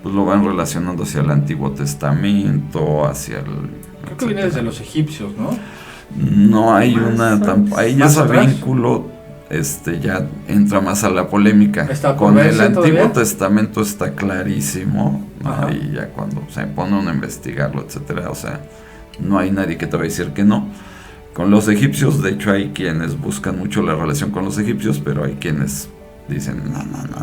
pues lo van relacionando hacia el Antiguo Testamento, hacia el... Creo que viene desde los egipcios, ¿no? No hay ahí ya ese vínculo ya entra más a la polémica. Con el Antiguo Testamento está clarísimo, ¿no? Y ya cuando se pone uno a investigarlo, etcétera, o sea, no hay nadie que te va a decir que no. Con los egipcios, de hecho, hay quienes buscan mucho la relación con los egipcios, pero hay quienes dicen,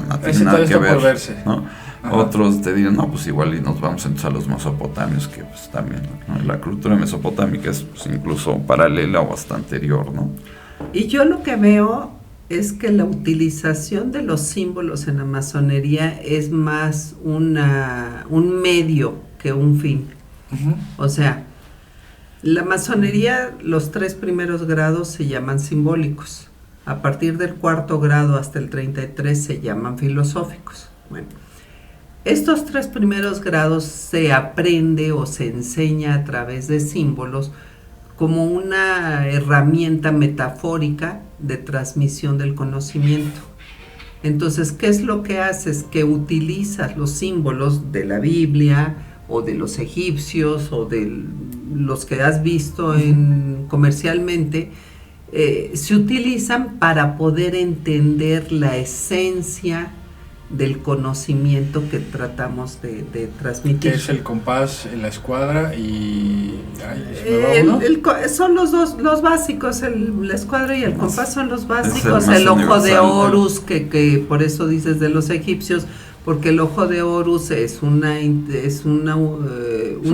no tiene nada que ver, ¿no? Otros te dirán, no, pues igual y nos vamos entonces a los mesopotamios, que pues también, ¿no? La cultura mesopotámica es pues, incluso paralela o hasta anterior, ¿no? Y yo lo que veo es que la utilización de los símbolos en la masonería es más un medio que un fin. Uh-huh. O sea, la masonería, los 3 primeros grados se llaman simbólicos. A partir del 4º grado hasta el 33 se llaman filosóficos. Bueno, estos 3 primeros grados se aprende o se enseña a través de símbolos como una herramienta metafórica de transmisión del conocimiento. Entonces, ¿qué es lo que haces? Que utilizas los símbolos de la Biblia o de los egipcios o de los que has visto comercialmente, se utilizan para poder entender la esencia del conocimiento que tratamos de transmitir. ¿Qué es el compás, la escuadra y...? Son los básicos, la escuadra y el compás son los básicos, el ojo de Horus, que por eso dices de los egipcios, porque el ojo de Horus es un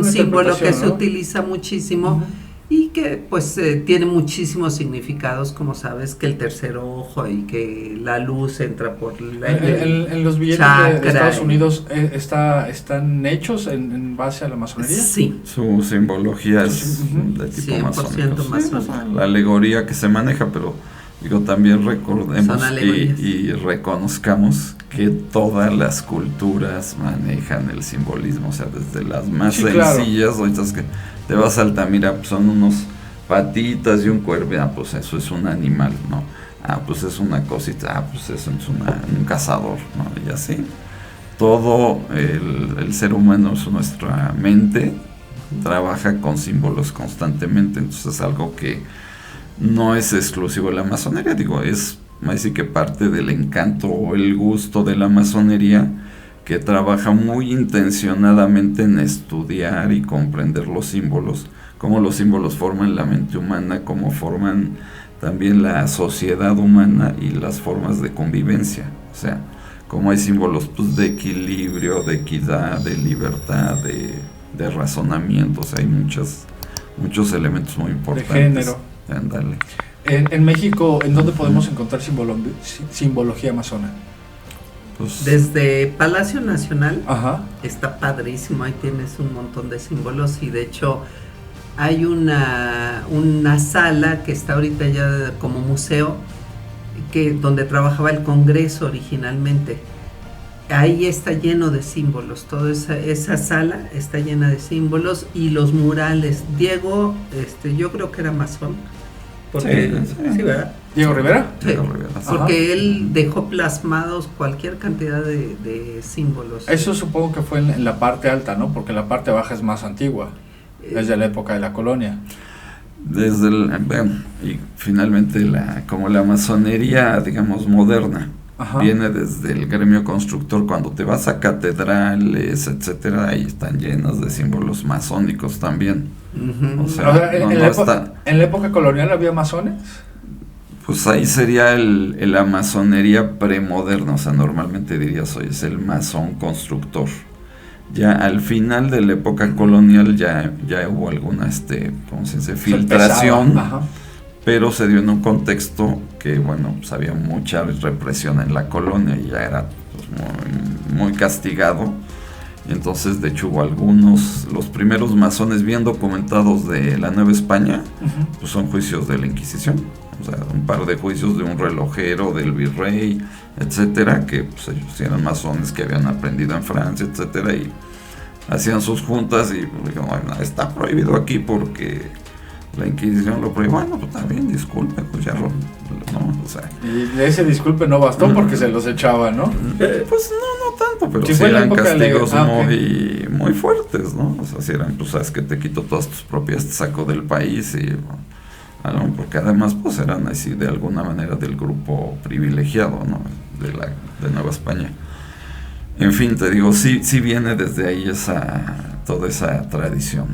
símbolo que se utiliza muchísimo. Uh-huh. Y que pues tiene muchísimos significados, como sabes, que el tercer ojo y que la luz entra por en los billetes de Estados Unidos están hechos en base a la masonería. Sí. Su simbología es de tipo masónico. La alegoría que se maneja, pero digo, también recordemos y reconozcamos que todas las culturas manejan el simbolismo, o sea, desde las más sencillas, ahorita es que te vas a Altamira, pues son unos patitas y un cuervo, pues eso es un animal, ¿no? Pues es una cosita, pues eso es un cazador, ¿no? Y así, todo el ser humano, nuestra mente, trabaja con símbolos constantemente, entonces es algo que no es exclusivo de la masonería, digo, es así que parte del encanto o el gusto de la masonería, que trabaja muy intencionadamente en estudiar y comprender los símbolos cómo los símbolos forman la mente humana, cómo forman también la sociedad humana y las formas de convivencia. O sea, cómo hay símbolos pues, de equilibrio, de equidad, de libertad, de razonamiento. O sea, hay muchos elementos muy importantes. De género. Ándale. En México, ¿en dónde podemos encontrar simbología amazona? Pues, Desde Palacio Nacional, Ajá. está padrísimo, ahí tienes un montón de símbolos y de hecho hay una sala que está ahorita ya como museo, donde trabajaba el Congreso originalmente. Ahí está lleno de símbolos, toda esa sala está llena de símbolos y los murales. Diego, yo creo que era masón. Porque, sí, ¿verdad? ¿Diego Rivera? Sí, Diego Rivera, sí. porque él dejó plasmados cualquier cantidad de símbolos. Eso supongo que fue en la parte alta, ¿no? Porque la parte baja es más antigua, desde la época de la colonia. Bueno, y finalmente como la masonería, digamos, moderna, Ajá. viene desde el gremio constructor. Cuando te vas a catedrales, etcétera, ahí están llenas de símbolos masónicos también. Ujú. O sea, O sea, está, ¿en la época colonial había masones? pues ahí sería la masonería premoderna. O sea, normalmente dirías, oye, es el masón constructor. Ya al final de la época colonial ya hubo alguna ¿cómo se dice? Filtración, Ajá. pero se dio en un contexto que, bueno, pues había mucha represión en la colonia y ya era pues, muy castigado. Y entonces, de hecho, hubo los primeros masones bien documentados de la Nueva España, Uh-huh. pues son juicios de la Inquisición. O sea, un par de juicios de un relojero, del virrey, etcétera, que pues ellos eran masones que habían aprendido en Francia, etcétera, y hacían sus juntas y pues, dijeron, bueno, está prohibido aquí porque la Inquisición lo prohibió. Bueno, pues también, disculpe, pues ya no, o sea. Y de ese disculpe no bastó porque se los echaba, ¿no? Pues no tanto, pero Sí, sí fue en la eran época castigos okay. muy fuertes, ¿no? O sea, si eran, pues sabes que te quito todas tus propiedades, te saco del país y... porque además pues eran así de alguna manera del grupo privilegiado, ¿no? de Nueva España. En fin, te digo, sí viene desde ahí toda esa tradición.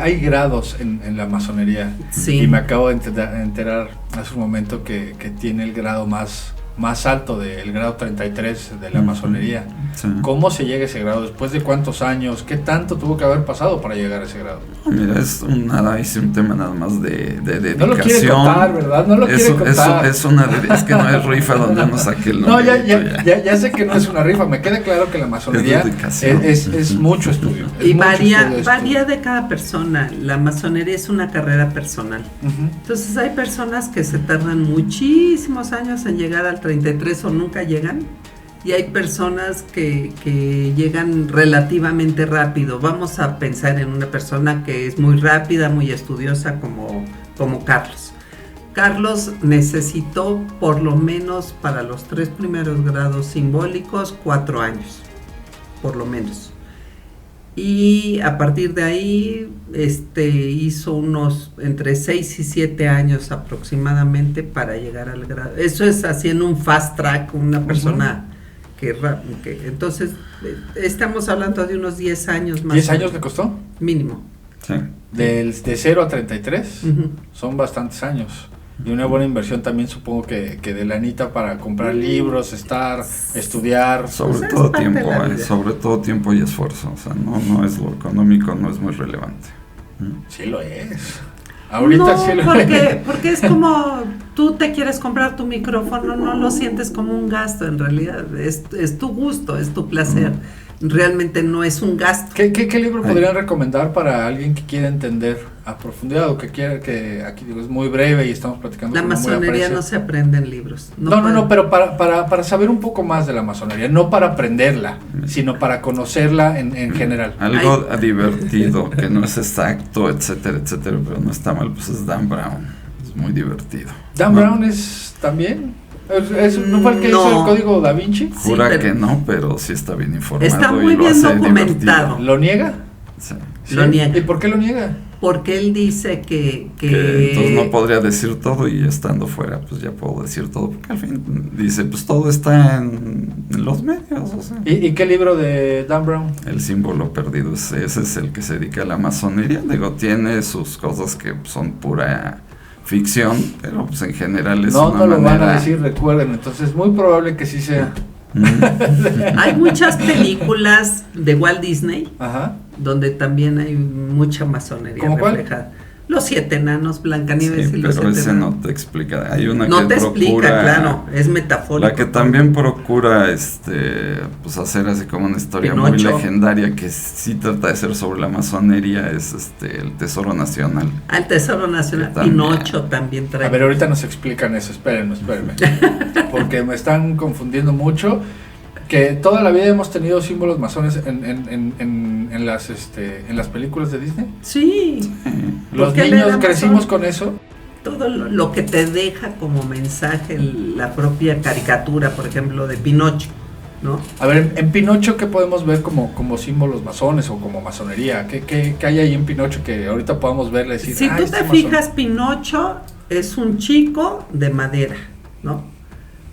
Hay grados en la masonería. Sí. Y me acabo de enterar hace un momento que tiene el grado más alto, del grado 33 de la masonería. Sí. ¿Cómo se llega a ese grado? ¿Después de cuántos años? ¿Qué tanto tuvo que haber pasado para llegar a ese grado? Mira, es un tema nada más de dedicación. No lo quiere contar, ¿verdad? No lo quiere contar. Es que no es rifa donde uno saque el nombre. No, ya sé que no es una rifa. Me queda claro que la masonería es mucho estudio. Y varía de cada persona. La masonería es una carrera personal. Uh-huh. Entonces hay personas que se tardan muchísimos años en llegar al 33 o nunca llegan. Y hay personas que llegan relativamente rápido. Vamos a pensar en una persona que es muy rápida, muy estudiosa como Carlos. Carlos necesitó por lo menos para los 3 primeros grados simbólicos 4 años, por lo menos. Y a partir de ahí hizo unos entre 6 y 7 años aproximadamente para llegar al grado. Eso es haciendo un fast track, una persona... Uh-huh. Que entonces estamos hablando de unos 10 años más. ¿10 años le costó? Mínimo. Sí. De 0 a 33 Uh-huh. son bastantes años. Y una buena inversión también supongo que de lanita para comprar libros, estudiar. Sobre todo tiempo y esfuerzo. O sea, no es lo económico, no es muy relevante. Sí lo es. Ahorita no, sí lo porque es como tú te quieres comprar tu micrófono, no lo sientes como un gasto en realidad, es tu gusto, es tu placer, realmente no es un gasto. ¿Qué libro podrían recomendar para alguien que quiera entender a profundidad o que quiera que, aquí digo, es muy breve y estamos platicando? La masonería no se aprende en libros. No, pero para saber un poco más de la masonería, no para aprenderla, sino para conocerla en general. Algo divertido, que no es exacto, etcétera, pero no está mal, pues es Dan Brown, es muy divertido. ¿Dan Brown es también? ¿No fue el que hizo el código Da Vinci? Jura que no, pero sí está bien informado. Está muy bien documentado. ¿Lo niega? Sí. Lo niega. ¿Y por qué lo niega? Porque él dice que entonces no podría decir todo y estando fuera pues ya puedo decir todo, porque al fin dice pues todo está en los medios, o sea. ¿Y qué libro de Dan Brown? El símbolo perdido, ese es el que se dedica a la masonería. Digo, tiene sus cosas que son pura ficción, pero pues en general es una lo manera... van a decir, recuerden, entonces es muy probable que sí sea. Hay muchas películas de Walt Disney, Ajá. donde también hay mucha masonería reflejada. Los 7 enanos, Blancanieves sí, y los 7 pero ese enanos. no te explica. Hay una no que te procura, explica, claro, es metafórico. La que también procura pues hacer así como una historia Pinocho. muy legendaria que sí trata de ser sobre la masonería, es el Tesoro Nacional. El Tesoro Nacional, Pinocho también trae. A ver, ahorita nos explican eso, espérenme. Porque me están confundiendo mucho. Que toda la vida hemos tenido símbolos masones en las películas de Disney. Sí. Los niños crecimos con eso. Todo lo que te deja como mensaje la propia caricatura, por ejemplo, de Pinocho, ¿no? A ver, en Pinocho, ¿qué podemos ver como símbolos masones o como masonería? ¿Qué hay ahí en Pinocho que ahorita podamos verle y decir? Si tú te fijas, Pinocho es un chico de madera, ¿no?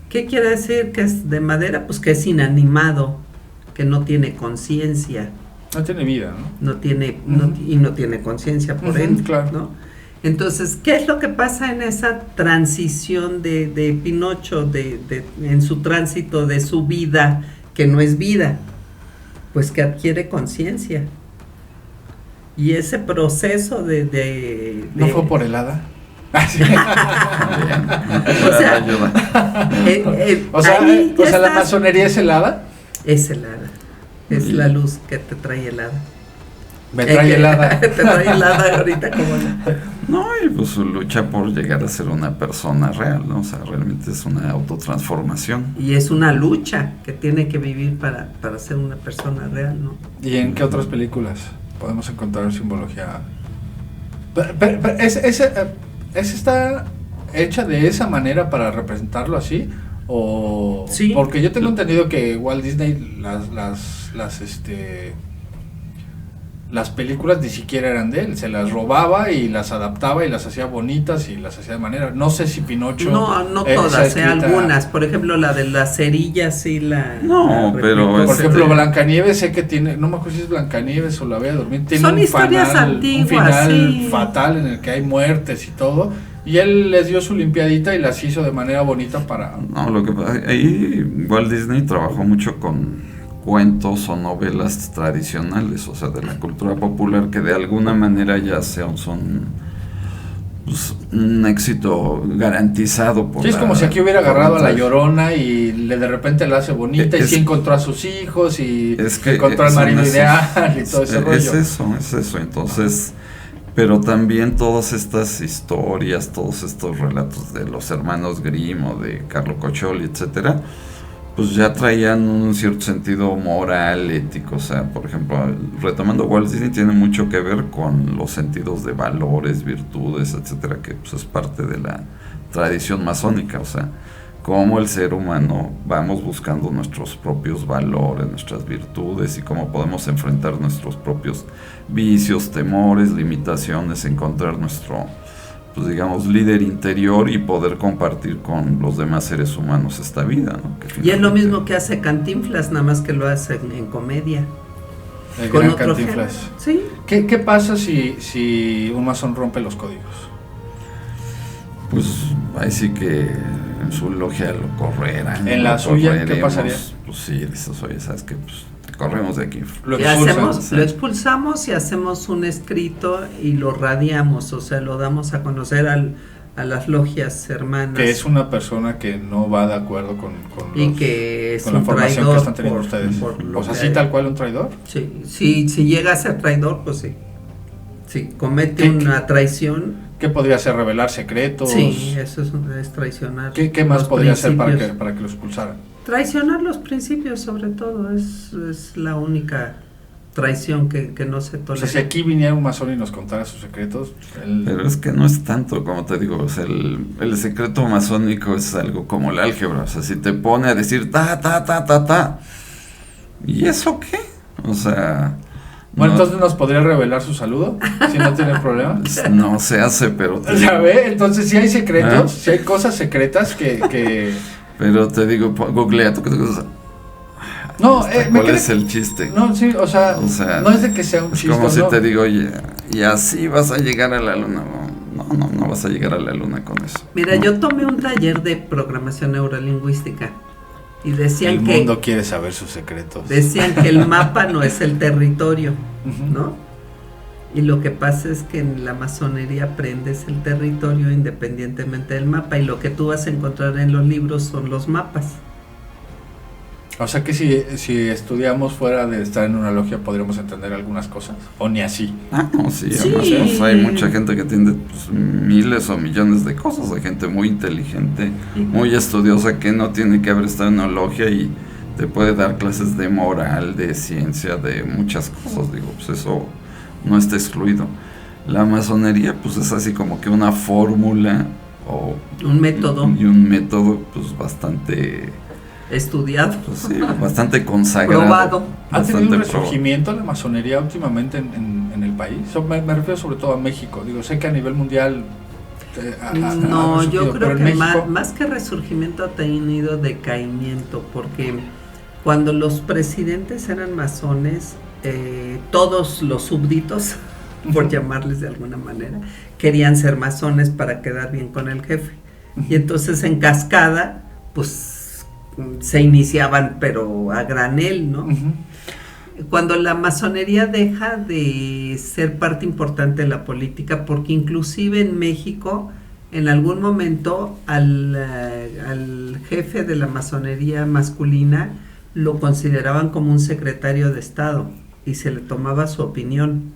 ¿Qué quiere decir que es de madera? Pues que es inanimado, que no tiene conciencia. No tiene vida, ¿no? No tiene conciencia, por ende, claro. ¿No? Entonces, ¿qué es lo que pasa en esa transición de Pinocho, en su tránsito de su vida, que no es vida? Pues que adquiere conciencia. Y ese proceso ¿No fue por helada? O sea, la masonería es helada. Es helada. Es la luz que te trae helada. Me trae helada. Te trae helada ahorita como no, y pues su lucha por llegar a ser una persona real, ¿no? O sea, realmente es una autotransformación. Y es una lucha que tiene que vivir para ser una persona real, ¿no? ¿Y en qué otras películas podemos encontrar simbología? Pero ¿esa está hecha de esa manera para representarlo así? O sí. Porque yo tengo entendido que Walt Disney las películas ni siquiera eran de él, se las robaba y las adaptaba y las hacía bonitas y las hacía de manera. No sé si Pinocho. No todas, algunas. Por ejemplo, la de las cerillas y la. No, pero. Por ejemplo, Blancanieves, sé que tiene. No me acuerdo si es Blancanieves o la Bella Durmiente. Tiene son historias antiguas. Un final fatal en el que hay muertes y todo. Y él les dio su limpiadita y las hizo de manera bonita para. No, lo que pasa. Ahí Walt Disney trabajó mucho con cuentos o novelas tradicionales, o sea, de la cultura popular, que de alguna manera ya son pues, un éxito garantizado por sí, es como si aquí hubiera agarrado a La Llorona y de repente la hace bonita y sí encontró a sus hijos y encontró al marido ideal y todo ese rollo. Es eso, entonces, pero también todas estas historias, todos estos relatos de los hermanos Grimm o de Carlo Coccioli, etcétera, pues ya traían un cierto sentido moral, ético, o sea, por ejemplo, retomando Walt Disney tiene mucho que ver con los sentidos de valores, virtudes, etcétera, que pues es parte de la tradición masónica, o sea, cómo el ser humano vamos buscando nuestros propios valores, nuestras virtudes y cómo podemos enfrentar nuestros propios vicios, temores, limitaciones, encontrar nuestro, pues digamos, líder interior y poder compartir con los demás seres humanos esta vida, ¿no? Y es lo mismo que hace Cantinflas, nada más que lo hace en comedia. El gran Cantinflas. ¿Sí? ¿Qué pasa si un masón rompe los códigos? Pues ahí sí que en su logia lo correrán. ¿En la suya qué pasaría? Pues sí, dices, oye, ¿sabes qué? Pues corremos de aquí. Lo expulsamos y hacemos un escrito y lo radiamos, o sea, lo damos a conocer a las logias hermanas. Que es una persona que no va de acuerdo con que es con la formación traidor que están teniendo ustedes. O sea, ¿sí tal cual un traidor? Sí, si llega a ser traidor, pues sí. Si comete una traición. ¿Qué podría ser? ¿Revelar secretos? Sí, eso es traicionar. ¿Qué más podría hacer para que lo expulsaran? Traicionar los principios, sobre todo, es la única traición que no se tolera. O sea, si aquí viniera un masón y nos contara sus secretos... Pero es que no es tanto, como te digo, o sea, el secreto masónico es algo como el álgebra, o sea, si te pone a decir ta, ¿y eso qué? O sea, Bueno, No. entonces nos podría revelar su saludo, si no tiene problema. No se hace, pero ¿Ya ve? Entonces sí hay secretos, sí hay cosas secretas que... Pero te digo, googlea, ¿tú qué cosa? No, ¿Cuál es el chiste? No, sí, o sea, no es de que sea un es chiste. como si no. te digo, oye, y así vas a llegar a la luna. No vas a llegar a la luna con eso. Mira, ¿no? yo tomé un taller de programación neurolingüística y decían El que mundo quiere saber sus secretos. decían que el mapa no es el territorio, Ujú. ¿no? Y lo que pasa es que en la masonería aprendes el territorio independientemente del mapa, y lo que tú vas a encontrar en los libros son los mapas. O sea que si estudiamos fuera de estar en una logia podríamos entender algunas cosas, o ni así. No, sí, Sí. además, pues, hay mucha gente que entiende pues, miles o millones de cosas, hay gente muy inteligente, muy estudiosa que no tiene que haber estado en una logia y te puede dar clases de moral, de ciencia, de muchas cosas, digo, pues eso no está excluido. La masonería pues es así como que una fórmula o Un método y un método pues bastante, estudiado, pues, sí, bastante consagrado. probado. ¿Ha tenido bastante un resurgimiento la masonería últimamente en el país? Me refiero sobre todo a México. Digo, sé que a nivel mundial... No, yo creo pero en que México, más que resurgimiento ha tenido decaimiento, porque cuando los presidentes eran masones, todos los súbditos, por llamarles de alguna manera, querían ser masones para quedar bien con el jefe. Y entonces en cascada, pues se iniciaban, pero a granel, ¿no? Ujú. Cuando la masonería deja de ser parte importante de la política, porque inclusive en México, en algún momento, al jefe de la masonería masculina lo consideraban como un secretario de Estado y se le tomaba su opinión.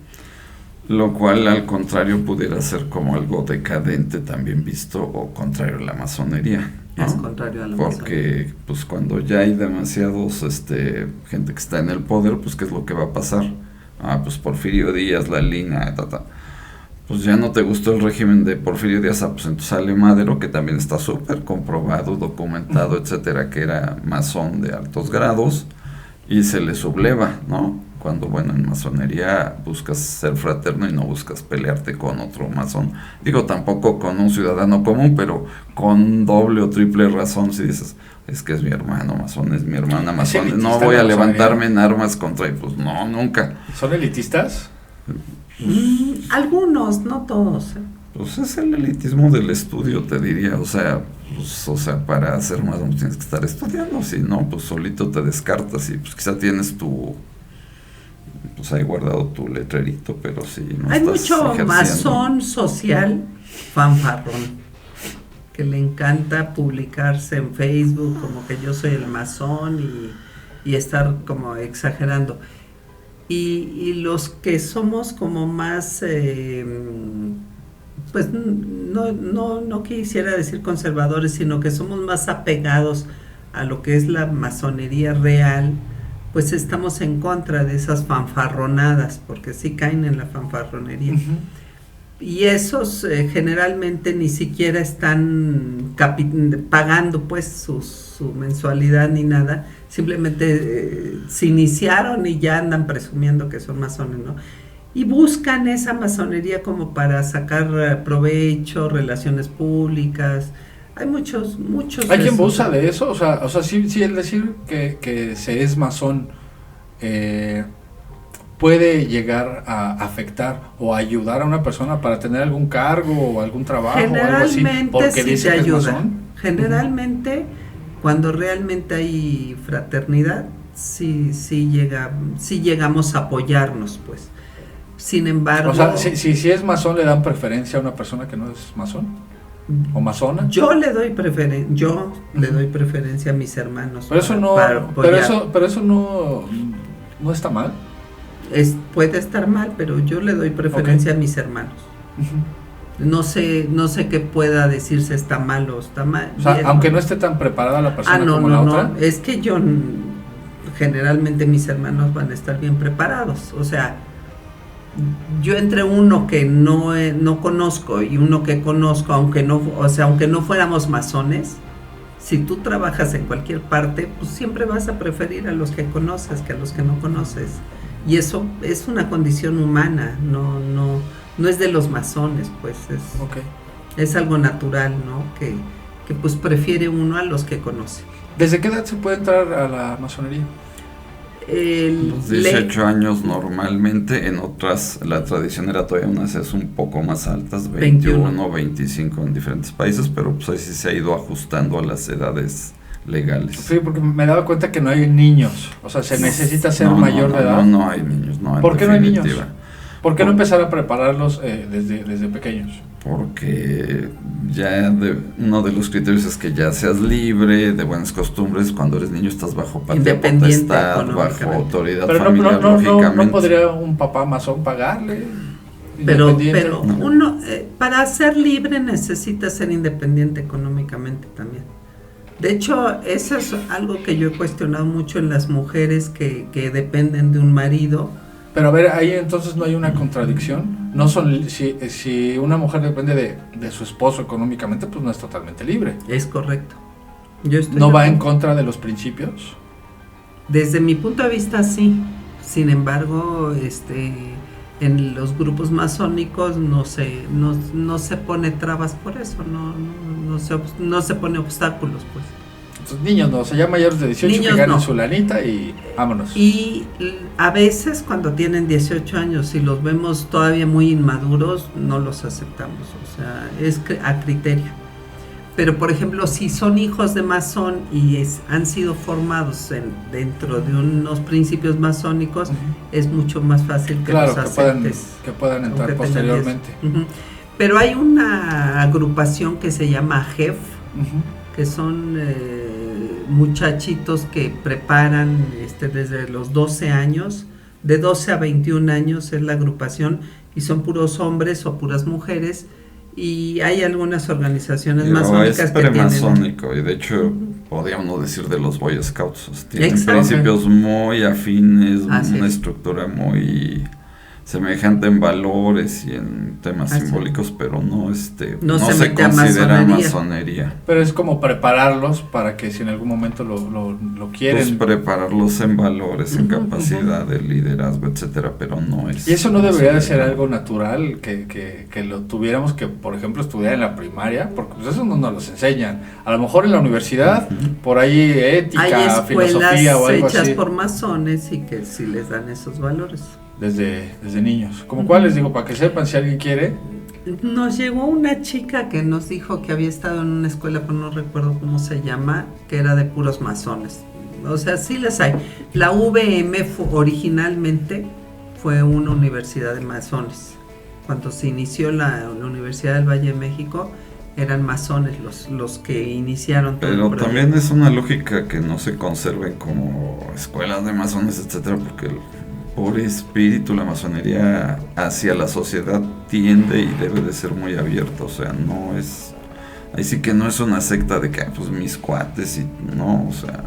Lo cual al contrario pudiera ser como algo decadente también visto o contrario a la masonería, ¿no? Es contrario a la masonería. Porque pues cuando ya hay demasiados gente que está en el poder, pues ¿qué es lo que va a pasar? Pues Porfirio Díaz, la línea, pues ya no te gustó el régimen de Porfirio Díaz, pues entonces sale Madero, que también está súper comprobado, documentado, etcétera, que era masón de altos grados, y se le subleva, ¿no? Cuando, bueno, en masonería buscas ser fraterno y no buscas pelearte con otro masón. Digo, tampoco con un ciudadano común, pero con doble o triple razón si dices, es que es mi hermano masón, es mi hermana masón, elitista no voy la a masonería. levantarme en armas contra él, pues no, nunca. ¿Son elitistas? Algunos, no todos. Pues es el elitismo del estudio, te diría, o sea, para ser masón tienes que estar estudiando, si no, pues solito te descartas y pues quizá tienes pues ahí guardado tu letrerito, pero sí, no Hay estás mucho ejerciendo. masón social fanfarrón, que le encanta publicarse en Facebook como que yo soy el masón y estar como exagerando. Y los que somos como más, pues no quisiera decir conservadores, sino que somos más apegados a lo que es la masonería real, pues estamos en contra de esas fanfarronadas, porque sí caen en la fanfarronería. Ujú. Y esos generalmente ni siquiera están pagando pues su mensualidad ni nada, simplemente se iniciaron y ya andan presumiendo que son masones, ¿no? Y buscan esa masonería como para sacar provecho, relaciones públicas. Hay muchos. ¿Hay quien esos. abusa de eso? O sea sí el decir que se es masón puede llegar a afectar o ayudar a una persona para tener algún cargo o algún trabajo o algo así, Generalmente porque sí dice te que es ayuda. masón. Generalmente, cuando realmente hay fraternidad, sí llegamos a apoyarnos, pues. Sin embargo, O sea, si es masón, ¿le dan preferencia a una persona que no es masón o masona? yo le doy preferencia a mis hermanos. Pero eso no, para apoyar. pero eso no está mal. Puede estar mal, pero yo le doy preferencia a mis hermanos. Ujú. No sé qué pueda decirse está mal o está mal. O sea, Bien, aunque no esté tan preparada la persona como la otra. es que generalmente mis hermanos van a estar bien preparados. O sea, yo entre uno que no conozco y uno que conozco, aunque no fuéramos masones, si tú trabajas en cualquier parte, pues siempre vas a preferir a los que conoces que a los que no conoces. Y eso es una condición humana, no es de los masones, pues es algo natural, ¿no? Que pues prefiere uno a los que conoce. ¿Desde qué edad se puede entrar a la masonería? Los 18 años normalmente, en otras la tradición era todavía unas edades un poco más altas, 21, 25 en diferentes países, pero pues ahí sí se ha ido ajustando a las edades legales. Sí, porque me daba cuenta que no hay niños, o sea, se necesita ser mayor de edad. No hay niños, no. ¿Por qué no hay niños? ¿Por qué no empezar a prepararlos desde pequeños? Porque ya uno de los criterios es que ya seas libre, de buenas costumbres. Cuando eres niño estás bajo patria potestad, bajo autoridad familiar, lógicamente. ¿No podría un papá masón pagarle? Pero uno, para ser libre necesita ser independiente económicamente también. De hecho, eso es algo que yo he cuestionado mucho en las mujeres que dependen de un marido. Pero a ver, ahí entonces no hay una contradicción. No son si una mujer depende de su esposo económicamente, pues no es totalmente libre. Es correcto. ¿No va en contra de los principios? Desde mi punto de vista, sí. Sin embargo, en los grupos masónicos no se pone trabas por eso, no se pone obstáculos, pues. Entonces, niños no, o sea, ya mayores de 18 niños que ganan su lanita y vámonos. Y a veces cuando tienen 18 años y los vemos todavía muy inmaduros, no los aceptamos, o sea, es a criterio. Pero por ejemplo, si son hijos de masón y han sido formados dentro de unos principios masónicos, es mucho más fácil que los aceptes. Que puedan entrar posteriormente. Pero hay una agrupación que se llama JEF, que son muchachitos que preparan desde los 12 años, de 12 a 21 años es la agrupación, y son puros hombres o puras mujeres, y hay algunas organizaciones masónicas es premasónico, y de hecho podríamos decir de los Boy Scouts, tienen principios muy afines, una estructura muy semejante en valores y en temas simbólicos, pero no se considera masonería. Pero es como prepararlos para que si en algún momento lo quieren. Pues prepararlos en valores, en capacidad de liderazgo, etcétera, pero no es. Y eso no debería de ser algo natural, que lo tuviéramos que, por ejemplo, estudiar en la primaria, porque pues eso no nos los enseñan. A lo mejor en la universidad, por ahí ética, filosofía o algo así. Hay escuelas hechas por masones y que sí les dan esos valores. Desde niños. ¿Como cuáles? Digo, para que sepan si alguien quiere. Nos llegó una chica que nos dijo que había estado en una escuela, pero no recuerdo cómo se llama, que era de puros masones. O sea, sí las hay. La VM originalmente fue una universidad de masones. Cuando se inició la Universidad del Valle de México, eran masones los que iniciaron todo. Pero también es una lógica que no se conserven como escuelas de masones, etcétera, porque por espíritu la masonería hacia la sociedad tiende y debe de ser muy abierta, o sea, no es, ahí sí que no es una secta de que pues mis cuates y no, o sea,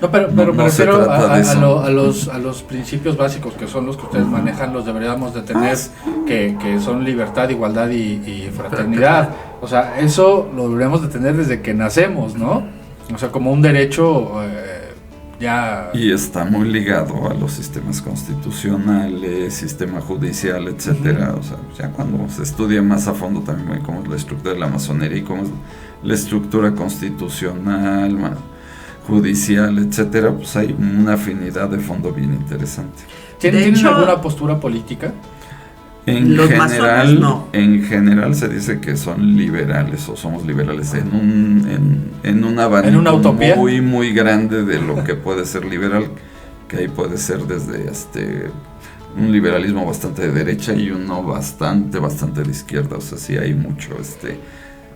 no, pero me refiero a los principios básicos que son los que ustedes manejan, los deberíamos de tener, que son libertad, igualdad y fraternidad. O sea, eso lo deberíamos de tener desde que nacemos, ¿no? O sea, como un derecho ya. Y está muy ligado a los sistemas constitucionales, sistema judicial, etcétera. O sea, ya cuando se estudia más a fondo también cómo es la estructura de la masonería y cómo es la estructura constitucional, judicial, etcétera, pues hay una afinidad de fondo bien interesante. ¿Tienen alguna postura política? En general, no. En general se dice que son liberales o somos liberales en un abanico muy muy grande de lo que puede ser liberal, que ahí puede ser desde un liberalismo bastante de derecha y uno bastante de izquierda, o sea, sí hay mucho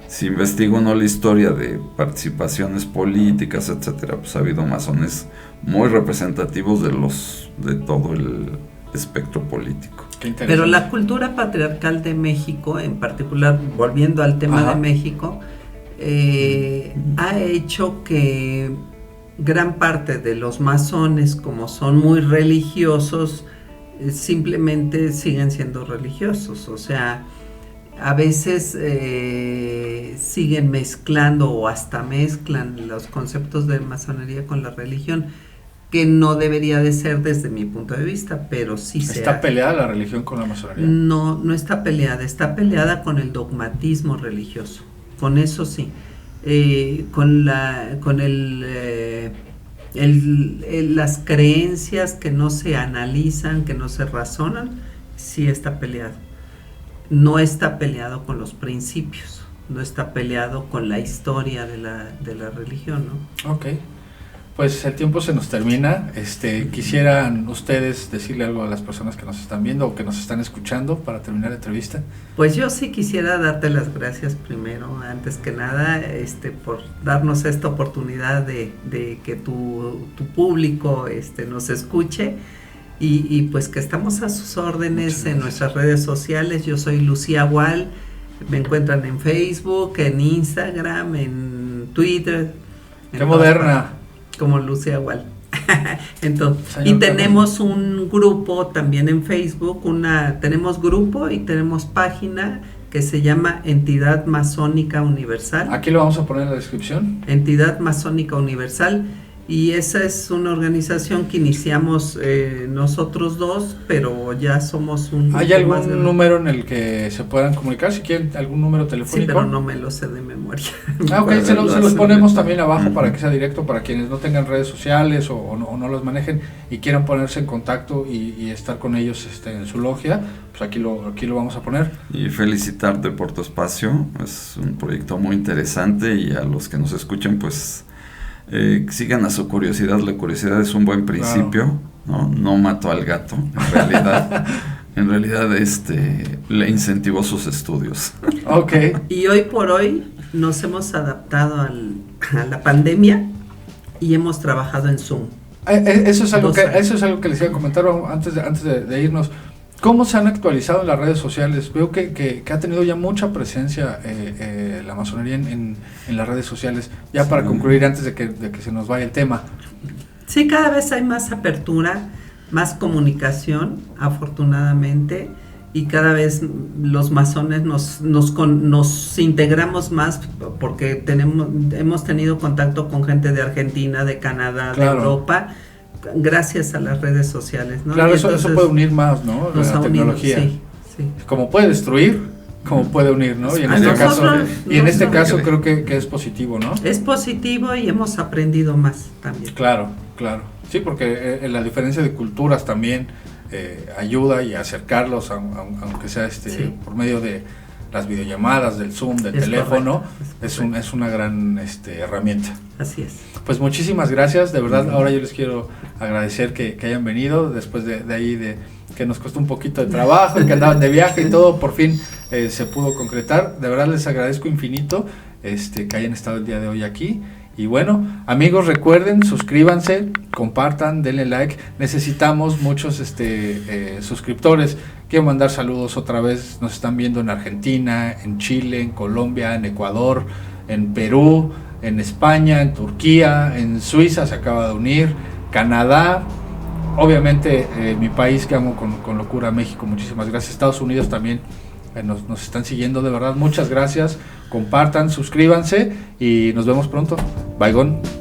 si investiga uno la historia de participaciones políticas, etcétera, pues ha habido masones muy representativos de todo el espectro político. Pero la cultura patriarcal de México, en particular, volviendo al tema de México, ha hecho que gran parte de los masones, como son muy religiosos, simplemente siguen siendo religiosos, o sea, a veces siguen mezclando o hasta mezclan los conceptos de masonería con la religión, que no debería de ser desde mi punto de vista, pero sí ¿Está peleada la religión con la masonería? No, no está peleada con el dogmatismo religioso, con eso sí, con las creencias que no se analizan, que no se razonan, sí está peleado. No está peleado con los principios, no está peleado con la historia de la religión, ¿no? Ok, pues el tiempo se nos termina. ¿Quisieran ustedes decirle algo a las personas que nos están viendo o que nos están escuchando para terminar la entrevista? Pues yo sí quisiera darte las gracias primero, antes que nada, por darnos esta oportunidad de que tu público nos escuche. Y pues que estamos a sus órdenes en nuestras redes sociales. Yo soy Lucía Wall, me encuentran en Facebook, en Instagram, en Twitter. ¡Qué moderna! Como Lucía Wall. Entonces, y tenemos un grupo también en Facebook, tenemos grupo y tenemos página que se llama Entidad Masónica Universal. Aquí lo vamos a poner en la descripción. Entidad Masónica Universal. Y esa es una organización que iniciamos nosotros dos, pero ya somos un... ¿Hay algún número en el que se puedan comunicar? Si quieren algún número telefónico. Sí, pero no me lo sé de memoria. Ok, se los ponemos también abajo para que sea directo, para quienes no tengan redes sociales o no los manejen y quieran ponerse en contacto y estar con ellos en su logia. Pues aquí lo vamos a poner. Y felicitarte por tu espacio, es un proyecto muy interesante y a los que nos escuchen, pues... sigan a su curiosidad. La curiosidad es un buen principio, claro. No mató al gato, en realidad le incentivó sus estudios. Okay. Y hoy por hoy nos hemos adaptado a la pandemia y hemos trabajado en Zoom. Eso es algo que les iba a comentar antes de irnos. ¿Cómo se han actualizado en las redes sociales? Veo que ha tenido ya mucha presencia la masonería en las redes sociales. Ya para concluir, antes de que se nos vaya el tema. Sí, cada vez hay más apertura, más comunicación, afortunadamente, y cada vez los masones nos integramos más porque hemos tenido contacto con gente de Argentina, de Canadá, claro, de Europa, gracias a las redes sociales, ¿no? Claro, eso puede unir más, ¿no? La tecnología. Sí, sí. Como puede destruir, como puede unir, ¿no? Y en este caso creo que es positivo, ¿no? Es positivo y hemos aprendido más también. Claro. Sí, porque la diferencia de culturas también ayuda y acercarlos, aunque sea por medio de las videollamadas, del Zoom, del teléfono, es una gran herramienta. Así es. Pues muchísimas gracias, de verdad. Ahora yo les quiero agradecer que hayan venido después de ahí de que nos costó un poquito de trabajo y que andaban de viaje y todo, por fin se pudo concretar. De verdad les agradezco infinito que hayan estado el día de hoy aquí. Y bueno, amigos, recuerden, suscríbanse, compartan, denle like. Necesitamos muchos suscriptores. Quiero mandar saludos otra vez. Nos están viendo en Argentina, en Chile, en Colombia, en Ecuador, en Perú, en España, en Turquía, en Suiza se acaba de unir, Canadá, obviamente mi país que amo con locura, México, muchísimas gracias. Estados Unidos también nos están siguiendo, de verdad, muchas gracias. Compartan, suscríbanse y nos vemos pronto. Bye, gone.